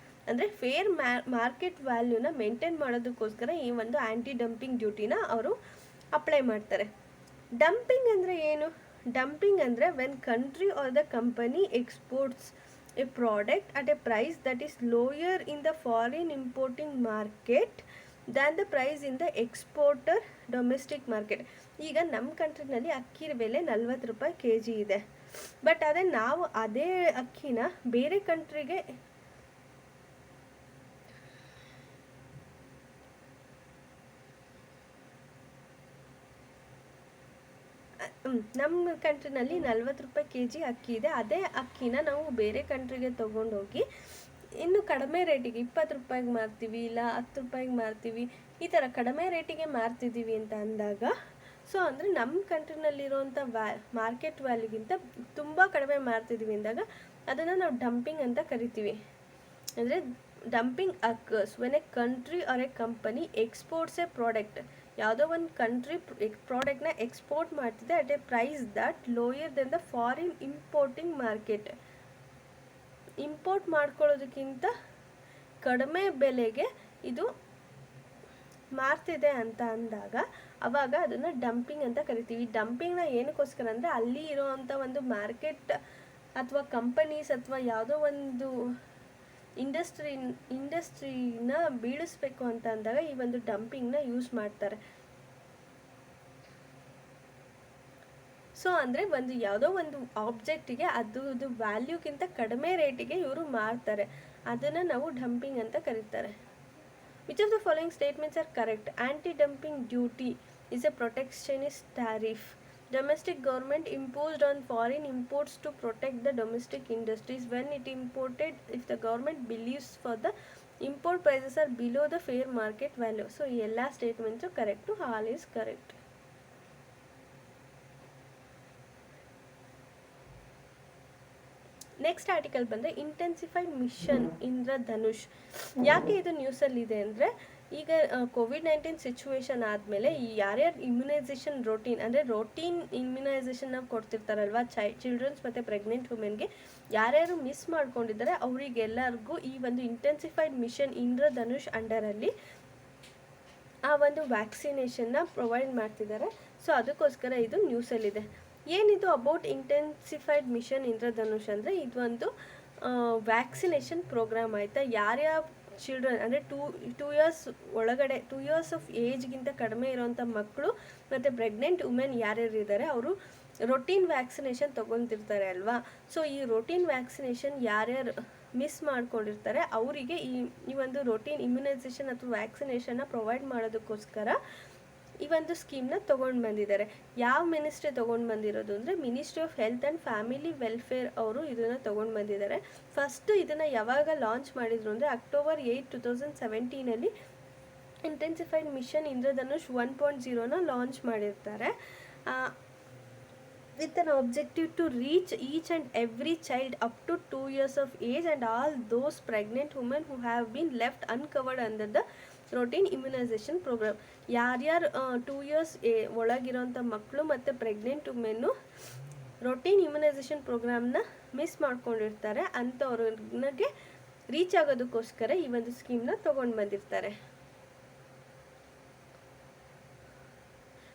ಅಂದರೆ ಫೇರ್ ಮಾರ್ಕೆಟ್ ವ್ಯಾಲ್ಯೂನ ಮೇಂಟೈನ್ ಮಾಡೋದಕ್ಕೋಸ್ಕರ ಈ ಒಂದು ಆ್ಯಂಟಿ ಡಂಪಿಂಗ್ ಡ್ಯೂಟಿನ ಅವರು ಅಪ್ಲೈ ಮಾಡ್ತಾರೆ. ಡಂಪಿಂಗ್ ಅಂದರೆ ಏನು? ಡಂಪಿಂಗ್ ಅಂದರೆ when country or the company exports a product at a price that is lower in the foreign importing market than the price in the exporter domestic market. ಈಗ ನಮ್ಮ ಕಂಟ್ರಿನಲ್ಲಿ ಅಕ್ಕಿ ಬೆಲೆ 40 ರೂಪಾಯಿ kg ಇದೆ, ಬಟ್ ಅದೇ ನಾವು ಅದೇ ಅಕ್ಕಿನ ಬೇರೆ ಕಂಟ್ರಿಗೆ ನಮ್ಮ ಕಂಟ್ರಿನಲ್ಲಿ 40 ರೂಪಾಯಿ kg ಅಕ್ಕಿ ಇದೆ, ಅದೇ ಅಕ್ಕಿನ ನಾವು ಬೇರೆ ಕಂಟ್ರಿಗೆ ತೊಗೊಂಡೋಗಿ ಇನ್ನು ಕಡಿಮೆ ರೇಟಿಗೆ 20 ರೂಪಾಯಿಗೆ ಮಾರ್ತೀವಿ, ಇಲ್ಲ 10 ರೂಪಾಯಿಗೆ ಮಾರ್ತೀವಿ, ಈ ಥರ ಕಡಿಮೆ ರೇಟಿಗೆ ಮಾರ್ತಿದ್ದೀವಿ ಅಂತ ಅಂದಾಗ, ಸೊ ಅಂದರೆ ನಮ್ಮ ಕಂಟ್ರಿನಲ್ಲಿರೋಂಥ ಮಾರ್ಕೆಟ್ ವ್ಯಾಲ್ಯೂಗಿಂತ ತುಂಬ ಕಡಿಮೆ ಮಾರ್ತಿದ್ದೀವಿ ಅಂದಾಗ ಅದನ್ನು ನಾವು ಡಂಪಿಂಗ್ ಅಂತ ಕರಿತೀವಿ. ಅಂದರೆ dumping occurs when a country or a company exports a product. ಯಾವುದೋ ಒಂದು ಕಂಟ್ರಿ ಪ್ರಾಡಕ್ಟ್ನ ಎಕ್ಸ್ಪೋರ್ಟ್ ಮಾಡ್ತಿದೆ at a price that lower than the foreign importing market. Import ಮಾಡ್ಕೊಳ್ಳೋದಕ್ಕಿಂತ ಕಡಿಮೆ ಬೆಲೆಗೆ ಇದು ಮಾರ್ತಿದೆ ಅಂತ ಅಂದಾಗ ಅವಾಗ ಅದನ್ನು ಡಂಪಿಂಗ್ ಅಂತ ಕರಿತೀವಿ. ಡಂಪಿಂಗ್ನ ಏನಕ್ಕೋಸ್ಕರ ಅಂದರೆ ಅಲ್ಲಿ ಇರೋವಂಥ ಒಂದು ಮಾರ್ಕೆಟ್ ಅಥವಾ ಕಂಪನೀಸ್ ಅಥವಾ ಯಾವುದೋ ಒಂದು ಇಂಡಸ್ಟ್ರಿನ ಬೀಳಿಸ್ಬೇಕು ಅಂತ ಅಂದಾಗ ಈ ಒಂದು ಡಂಪಿಂಗ್ನ ಯೂಸ್ ಮಾಡ್ತಾರೆ. ಸೊ ಅಂದರೆ ಯಾವುದೋ ಒಂದು ಆಬ್ಜೆಕ್ಟಿಗೆ ಅದು ವ್ಯಾಲ್ಯೂಗಿಂತ ಕಡಿಮೆ ರೇಟಿಗೆ ಇವರು ಮಾರ್ತಾರೆ, ಅದನ್ನು ನಾವು ಡಂಪಿಂಗ್ ಅಂತ ಕರೀತಾರೆ. Which of the following statements are correct? Anti dumping duty is a protectionist tariff domestic government imposed on foreign imports to protect the domestic industries when it imported if the government believes for the import prices are below the fair market value. So ella statements correct, all is correct. Next article ಬಂದರೆ intensified mission Indradhanush. ಯಾಕೆ ಇದು ನ್ಯೂಸಲ್ಲಿ ಇದೆ ಅಂದರೆ, ಈಗ COVID-19 situation ಆದಮೇಲೆ ಯಾರ್ಯಾರು immunisation routine ಇಮ್ಯುನೈಸೇಷನ್ನ ಕೊಡ್ತಿರ್ತಾರಲ್ವ children's ಮತ್ತು pregnant ವುಮೆನ್ಗೆ, ಯಾರ್ಯಾರು ಮಿಸ್ ಮಾಡ್ಕೊಂಡಿದ್ದಾರೆ ಅವರಿಗೆಲ್ಲರಿಗೂ ಈ ಒಂದು ಇಂಟೆನ್ಸಿಫೈಡ್ ಮಿಷನ್ ಇಂದ್ರಧನುಷ್ ಅಂಡರಲ್ಲಿ ಆ ಒಂದು ವ್ಯಾಕ್ಸಿನೇಷನ್ನ ಪ್ರೊವೈಡ್ ಮಾಡ್ತಿದ್ದಾರೆ. ಸೊ ಅದಕ್ಕೋಸ್ಕರ ಇದು ನ್ಯೂಸಲ್ಲಿದೆ. ಏನಿದು ಅಬೌಟ್ ಇಂಟೆನ್ಸಿಫೈಡ್ ಮಿಷನ್ ಇಂದ್ರಧನುಷ್ ಅಂದರೆ, ಇದೊಂದು ವ್ಯಾಕ್ಸಿನೇಷನ್ ಪ್ರೋಗ್ರಾಮ್ ಆಯಿತಾ. ಯಾರ್ಯಾವ ಚಿಲ್ಡ್ರನ್ ಅಂದರೆ 2 ಇಯರ್ಸ್ ಒಳಗಡೆ 2 ಇಯರ್ಸ್ ಆಫ್ ಏಜ್ಗಿಂತ ಕಡಿಮೆ ಇರೋವಂಥ ಮಕ್ಕಳು ಮತ್ತು ಪ್ರೆಗ್ನೆಂಟ್ ವುಮೆನ್ ಯಾರ್ಯಾರು ಇದ್ದಾರೆ ಅವರು ರೊಟೀನ್ ವ್ಯಾಕ್ಸಿನೇಷನ್ ತೊಗೊತಿರ್ತಾರೆ ಅಲ್ವಾ. ಸೊ ಈ ರೊಟೀನ್ ವ್ಯಾಕ್ಸಿನೇಷನ್ ಯಾರ್ಯಾರು ಮಿಸ್ ಮಾಡ್ಕೊಂಡಿರ್ತಾರೆ ಅವರಿಗೆ ಈ ಒಂದು ರೊಟೀನ್ ಇಮ್ಯುನೈಸೇಷನ್ ಅಥವಾ ವ್ಯಾಕ್ಸಿನೇಷನ್ನ ಪ್ರೊವೈಡ್ ಮಾಡೋದಕ್ಕೋಸ್ಕರ ಈ ಒಂದು ಸ್ಕೀಮ್ನ ತೊಗೊಂಡು ಬಂದಿದ್ದಾರೆ. ಯಾವ ಮಿನಿಸ್ಟ್ರಿ ತೊಗೊಂಡು ಬಂದಿರೋದು ಅಂದರೆ ministry of health and family welfare ಅವರು ಇದನ್ನು ತೊಗೊಂಡು ಬಂದಿದ್ದಾರೆ. ಫಸ್ಟು ಇದನ್ನು ಯಾವಾಗ ಲಾಂಚ್ ಮಾಡಿದರು ಅಂದರೆ October 8, 2017 ಇಂಟೆನ್ಸಿಫೈಡ್ ಮಿಷನ್ ಇಂದ್ರಧನುಷ್ 1.0ನ ಲಾಂಚ್ ಮಾಡಿರ್ತಾರೆ. with an objective to reach each and every child up to 2 years of age and all those pregnant women who have been left uncovered under the routine immunization program. ಯಾರ್ಯಾರು 2 years ಒಳಗಿರೋಂಥ ಮಕ್ಕಳು ಮತ್ತು pregnant ವುಮೆನ್ನು routine immunization ಪ್ರೋಗ್ರಾಮ್ನ miss ಮಾಡ್ಕೊಂಡಿರ್ತಾರೆ ಅಂಥವ್ರಿಗೆ reach ಆಗೋದಕ್ಕೋಸ್ಕರ ಈ ಒಂದು ಸ್ಕೀಮ್ನ ತೊಗೊಂಡು ಬಂದಿರ್ತಾರೆ.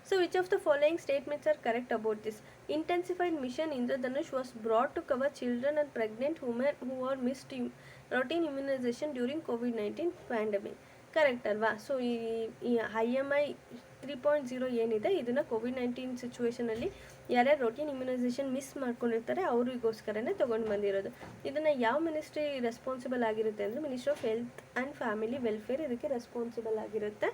So which of the following statements are correct about this? Intensified mission Indradhanush was brought to cover children and pregnant women who are missed routine immunization during COVID-19 pandemic. Correct ಅಲ್ವಾ? So ಈ IMI 3.0 ಏನಿದೆ ಇದನ್ನು COVID-19 ಸಿಚುವೇಷನಲ್ಲಿ ಯಾರ್ಯಾರು routine immunisation miss ಮಾಡ್ಕೊಂಡಿರ್ತಾರೆ ಅವರಿಗೋಸ್ಕರನೇ ತೊಗೊಂಡು ಬಂದಿರೋದು. ಇದನ್ನು ಯಾವ ಮಿನಿಸ್ಟ್ರಿ ರೆಸ್ಪಾನ್ಸಿಬಲ್ ಆಗಿರುತ್ತೆ ಅಂದರೆ ministry of health and family welfare ಇದಕ್ಕೆ ರೆಸ್ಪಾನ್ಸಿಬಲ್ ಆಗಿರುತ್ತೆ.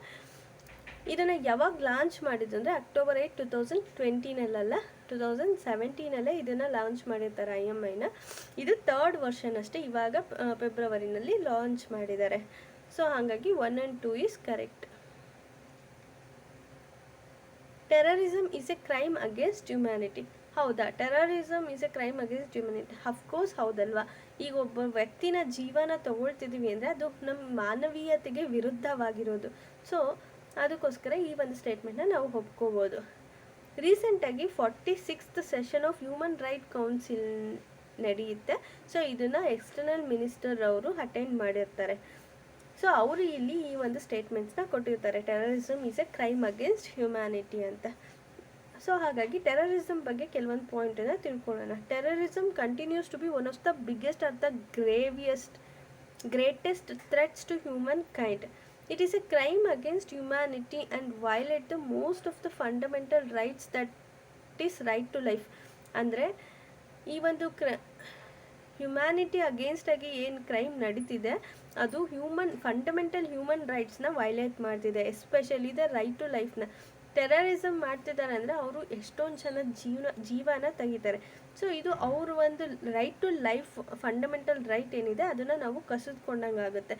ಇದನ್ನು ಯಾವಾಗ ಲಾಂಚ್ ಮಾಡಿದ್ದು ಅಂದರೆ October 8, 2020 2017 ಇದನ್ನು ಲಾಂಚ್ ಮಾಡಿರ್ತಾರೆ IMIನ. ಇದು 3rd ವರ್ಷನ್ ಅಷ್ಟೇ, ಇವಾಗ ಫೆಬ್ರವರಿನಲ್ಲಿ ಲಾಂಚ್ ಮಾಡಿದ್ದಾರೆ. ಸೊ ಹಾಗಾಗಿ 1 and 2 is correct. Terrorism is a crime against humanity. ಹೌದಾ? Terrorism is a crime against humanity. Of course ಹೌದಲ್ವಾ? ಈಗ ಒಬ್ಬ ವ್ಯಕ್ತಿನ ಜೀವನ ತಗೊಳ್ತಿದ್ದೀವಿ ಅಂದರೆ ಅದು ನಮ್ಮ ಮಾನವೀಯತೆಗೆ ವಿರುದ್ಧವಾಗಿರೋದು. ಸೊ ಅದಕ್ಕೋಸ್ಕರ ಈ ಒಂದು ಸ್ಟೇಟ್ಮೆಂಟ್ನ ನಾವು ಒಪ್ಕೋಬೋದು. ರೀಸೆಂಟಾಗಿ 46th session of human right council ನಡೆಯುತ್ತೆ. ಸೊ ಇದನ್ನು ಎಕ್ಸ್ಟರ್ನಲ್ ಮಿನಿಸ್ಟರ್ ಅವರು ಅಟೆಂಡ್ ಮಾಡಿರ್ತಾರೆ. ಸೊ ಅವರು ಇಲ್ಲಿ ಈ ಒಂದು ಸ್ಟೇಟ್ಮೆಂಟ್ಸ್ನ ಕೊಟ್ಟಿರ್ತಾರೆ, terrorism is a crime against humanity ಅಂತ. ಸೊ ಹಾಗಾಗಿ ಟೆರರಿಸಮ್ ಬಗ್ಗೆ ಕೆಲವೊಂದು ಪಾಯಿಂಟನ್ನು ತಿಳ್ಕೊಳ್ಳೋಣ. Terrorism continues to be one of the biggest or the greatest threats to human kind. It is a crime against humanity and violate the most of the fundamental rights that is right to life. ಅಂದರೆ ಈ ಒಂದು humanity against ಆಗಿ ಏನು crime ನಡೀತಿದೆ ಅದು fundamental human ರೈಟ್ಸ್ನ violate ಮಾಡ್ತಿದೆ, especially the right to ಲೈಫ್ನ. ಟೆರರಿಸಮ್ ಮಾಡ್ತಿದ್ದಾರೆ ಅಂದರೆ ಅವರು ಎಷ್ಟೊಂದು ಜನ ಜೀವನ ತೆಗಿತಾರೆ. ಸೊ ಇದು ಅವರು ಒಂದು right to life fundamental right ಏನಿದೆ ಅದನ್ನು ನಾವು ಕಸಿದುಕೊಂಡಂಗೆ ಆಗುತ್ತೆ.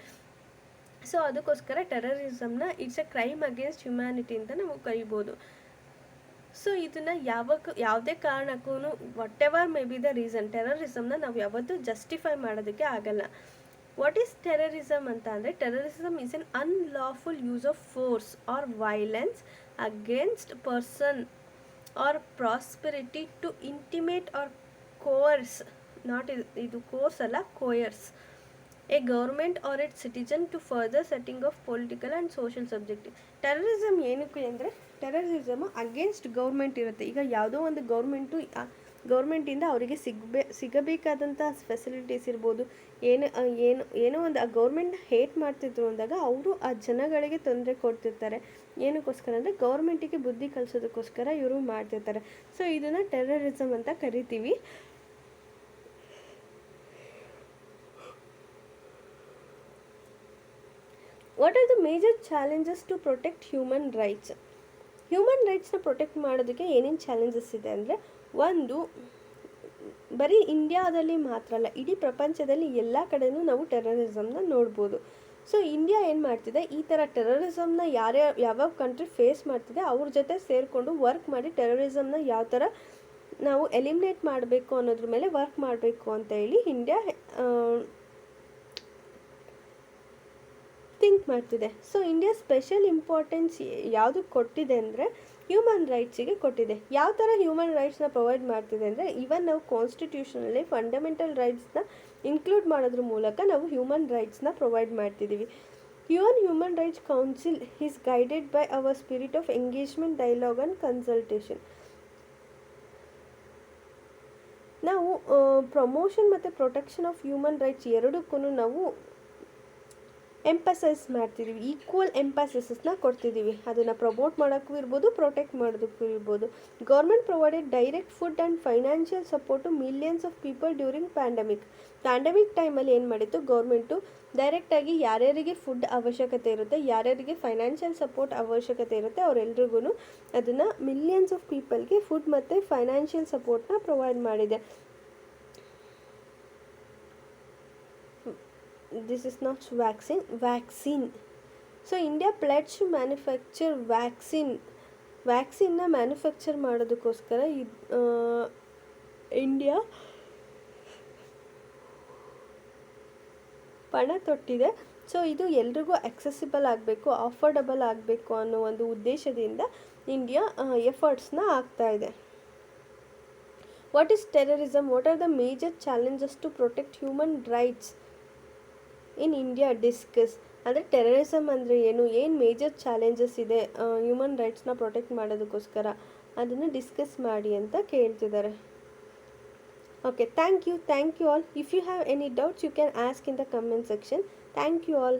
ಸೊ ಅದಕ್ಕೋಸ್ಕರ ಟೆರರಿಸಮ್ನ it's a crime against humanity ಅಂತ ನಾವು ಕರಿಬೋದು. ಸೊ ಇದನ್ನು ಯಾವುದೇ ಕಾರಣಕ್ಕೂ whatever may be the reason, ಟೆರರಿಸಮ್ನ ನಾವು ಯಾವತ್ತೂ ಜಸ್ಟಿಫೈ ಮಾಡೋದಕ್ಕೆ ಆಗಲ್ಲ. ವಾಟ್ ಈಸ್ ಟೆರರಿಸಮ್ ಅಂತ ಅಂದರೆ terrorism is an unlawful use of force or violence against person or prosperity to intimate or course, not ಇದು ಕೋರ್ಸ್ ಅಲ್ಲ, coerce a government or its citizen to further setting of political and social subjective. Terrorism ಏನಕ್ಕೆ ಅಂದರೆ terrorism against government ಇರುತ್ತೆ. ಈಗ ಯಾವುದೋ ಒಂದು ಗೌರ್ಮೆಂಟಿಂದ ಅವರಿಗೆ ಸಿಗಬೇಕಾದಂಥ ಫೆಸಿಲಿಟೀಸ್ ಇರ್ಬೋದು, ಏನೋ ಒಂದು ಆ ಗೌರ್ಮೆಂಟ್ ಹೇಟ್ ಮಾಡ್ತಿದ್ರು ಅಂದಾಗ ಅವರು ಆ ಜನಗಳಿಗೆ ತೊಂದರೆ ಕೊಡ್ತಿರ್ತಾರೆ. ಏನಕ್ಕೋಸ್ಕರ ಅಂದರೆ ಗೌರ್ಮೆಂಟಿಗೆ ಬುದ್ಧಿ ಕಲಿಸೋದಕ್ಕೋಸ್ಕರ ಇವರು ಮಾಡ್ತಿರ್ತಾರೆ. ಸೊ ಇದನ್ನು ಟೆರರಿಸಮ್ ಅಂತ ಕರಿತೀವಿ. What are the major challenges to protect human rights? Human ರೈಟ್ಸ್ನ ಪ್ರೊಟೆಕ್ಟ್ ಮಾಡೋದಕ್ಕೆ ಏನೇನು ಚಾಲೆಂಜಸ್ ಇದೆ ಅಂದರೆ, ಒಂದು ಬರೀ ಇಂಡಿಯಾದಲ್ಲಿ ಮಾತ್ರ ಅಲ್ಲ, ಇಡೀ ಪ್ರಪಂಚದಲ್ಲಿ ಎಲ್ಲ ಕಡೆಯೂ ನಾವು ಟೆರರಿಸಮ್ನ ನೋಡ್ಬೋದು. ಸೊ ಇಂಡಿಯಾ ಏನು ಮಾಡ್ತಿದೆ, ಈ ಥರ ಟೆರರಿಸಮ್ನ ಯಾವ್ಯಾವ ಕಂಟ್ರಿ ಫೇಸ್ ಮಾಡ್ತಿದೆ ಅವ್ರ ಜೊತೆ ಸೇರಿಕೊಂಡು ವರ್ಕ್ ಮಾಡಿ ಟೆರರಿಸಮ್ನ ಯಾವ ಥರ ನಾವು ಎಲಿಮಿನೇಟ್ ಮಾಡಬೇಕು ಅನ್ನೋದ್ರ ಮೇಲೆ ವರ್ಕ್ ಮಾಡಬೇಕು ಅಂತ ಹೇಳಿ ಇಂಡಿಯಾ ಥಿಂಕ್ ಮಾಡ್ತಿದೆ. ಸೊ ಇಂಡಿಯಾ ಸ್ಪೆಷಲ್ ಇಂಪಾರ್ಟೆನ್ಸ್ ಯಾವುದಕ್ಕೆ ಕೊಟ್ಟಿದೆ ಅಂದರೆ ಹ್ಯೂಮನ್ ರೈಟ್ಸಿಗೆ ಕೊಟ್ಟಿದೆ. ಯಾವ ಥರ ಹ್ಯೂಮನ್ ರೈಟ್ಸ್ನ ಪ್ರೊವೈಡ್ ಮಾಡ್ತಿದೆ ಅಂದರೆ, ಈವನ್ ನಾವು ಕಾನ್ಸ್ಟಿಟ್ಯೂಷನಲ್ಲಿ ಫಂಡಮೆಂಟಲ್ ರೈಟ್ಸ್ನ ಇನ್ಕ್ಲೂಡ್ ಮಾಡೋದ್ರ ಮೂಲಕ ನಾವು ಹ್ಯೂಮನ್ ರೈಟ್ಸ್ನ ಪ್ರೊವೈಡ್ ಮಾಡ್ತಿದ್ದೀವಿ. Human rights council is guided by our spirit of engagement, dialogue and consultation. ನಾವು ಪ್ರಮೋಷನ್ ಮತ್ತು ಪ್ರೊಟೆಕ್ಷನ್ ಆಫ್ ಹ್ಯೂಮನ್ ರೈಟ್ಸ್ ಎರಡಕ್ಕೂ ನಾವು ಎಂಪಸೈಸ್ ಮಾಡ್ತಿದ್ದೀವಿ, ಈಕ್ವಲ್ ಎಂಪಸೈಸಸ್ನ ಕೊಡ್ತಿದ್ದೀವಿ. ಅದನ್ನು ಪ್ರಮೋಟ್ ಮಾಡೋಕ್ಕೂ ಇರ್ಬೋದು, ಪ್ರೊಟೆಕ್ಟ್ ಮಾಡೋದಕ್ಕೂ ಇರ್ಬೋದು. Government provided direct food and financial support to millions of people during pandemic ಟೈಮಲ್ಲಿ ಏನು ಮಾಡಿತ್ತು ಗೌರ್ಮೆಂಟು, ಡೈರೆಕ್ಟಾಗಿ ಯಾರ್ಯಾರಿಗೆ ಫುಡ್ ಅವಶ್ಯಕತೆ ಇರುತ್ತೆ, ಯಾರ್ಯಾರಿಗೆ ಫೈನಾನ್ಷಿಯಲ್ ಸಪೋರ್ಟ್ ಅವಶ್ಯಕತೆ ಇರುತ್ತೆ ಅವರೆಲ್ರಿಗೂ ಅದನ್ನು ಮಿಲಿಯನ್ಸ್ ಆಫ್ ಪೀಪಲ್ಗೆ ಫುಡ್ ಮತ್ತು ಫೈನಾನ್ಷಿಯಲ್ ಸಪೋರ್ಟ್ನ ಪ್ರೊವೈಡ್ ಮಾಡಿದೆ. This is not vaccine. So India pledged to manufacture ವ್ಯಾಕ್ಸಿನ್ನ ಮ್ಯಾನುಫ್ಯಾಕ್ಚರ್ ಮಾಡೋದಕ್ಕೋಸ್ಕರ ಇಂಡಿಯಾ ಪಣ ತೊಟ್ಟಿದೆ. ಸೊ ಇದು ಎಲ್ರಿಗೂ ಅಕ್ಸೆಸಿಬಲ್ ಆಗಬೇಕು, ಅಫೋರ್ಡಬಲ್ ಆಗಬೇಕು ಅನ್ನೋ ಒಂದು ಉದ್ದೇಶದಿಂದ ಇಂಡಿಯಾ ಎಫರ್ಟ್ಸ್ನ ಆಗ್ತಾ ಇದೆ. What is terrorism? What are the major challenges to protect human rights? In India discuss. ಅಂದರೆ ಟೆರರಿಸಮ್ ಅಂದರೆ ಏನು ಮೇಜರ್ ಚಾಲೆಂಜಸ್ ಇದೆ ಹ್ಯೂಮನ್ ರೈಟ್ಸ್ನ ಪ್ರೊಟೆಕ್ಟ್ ಮಾಡೋದಕ್ಕೋಸ್ಕರ ಅದನ್ನು ಡಿಸ್ಕಸ್ ಮಾಡಿ ಅಂತ ಕೇಳ್ತಿದ್ದಾರೆ. Okay, thank you all. If you have any doubts you can ask in the comment section. Thank you all.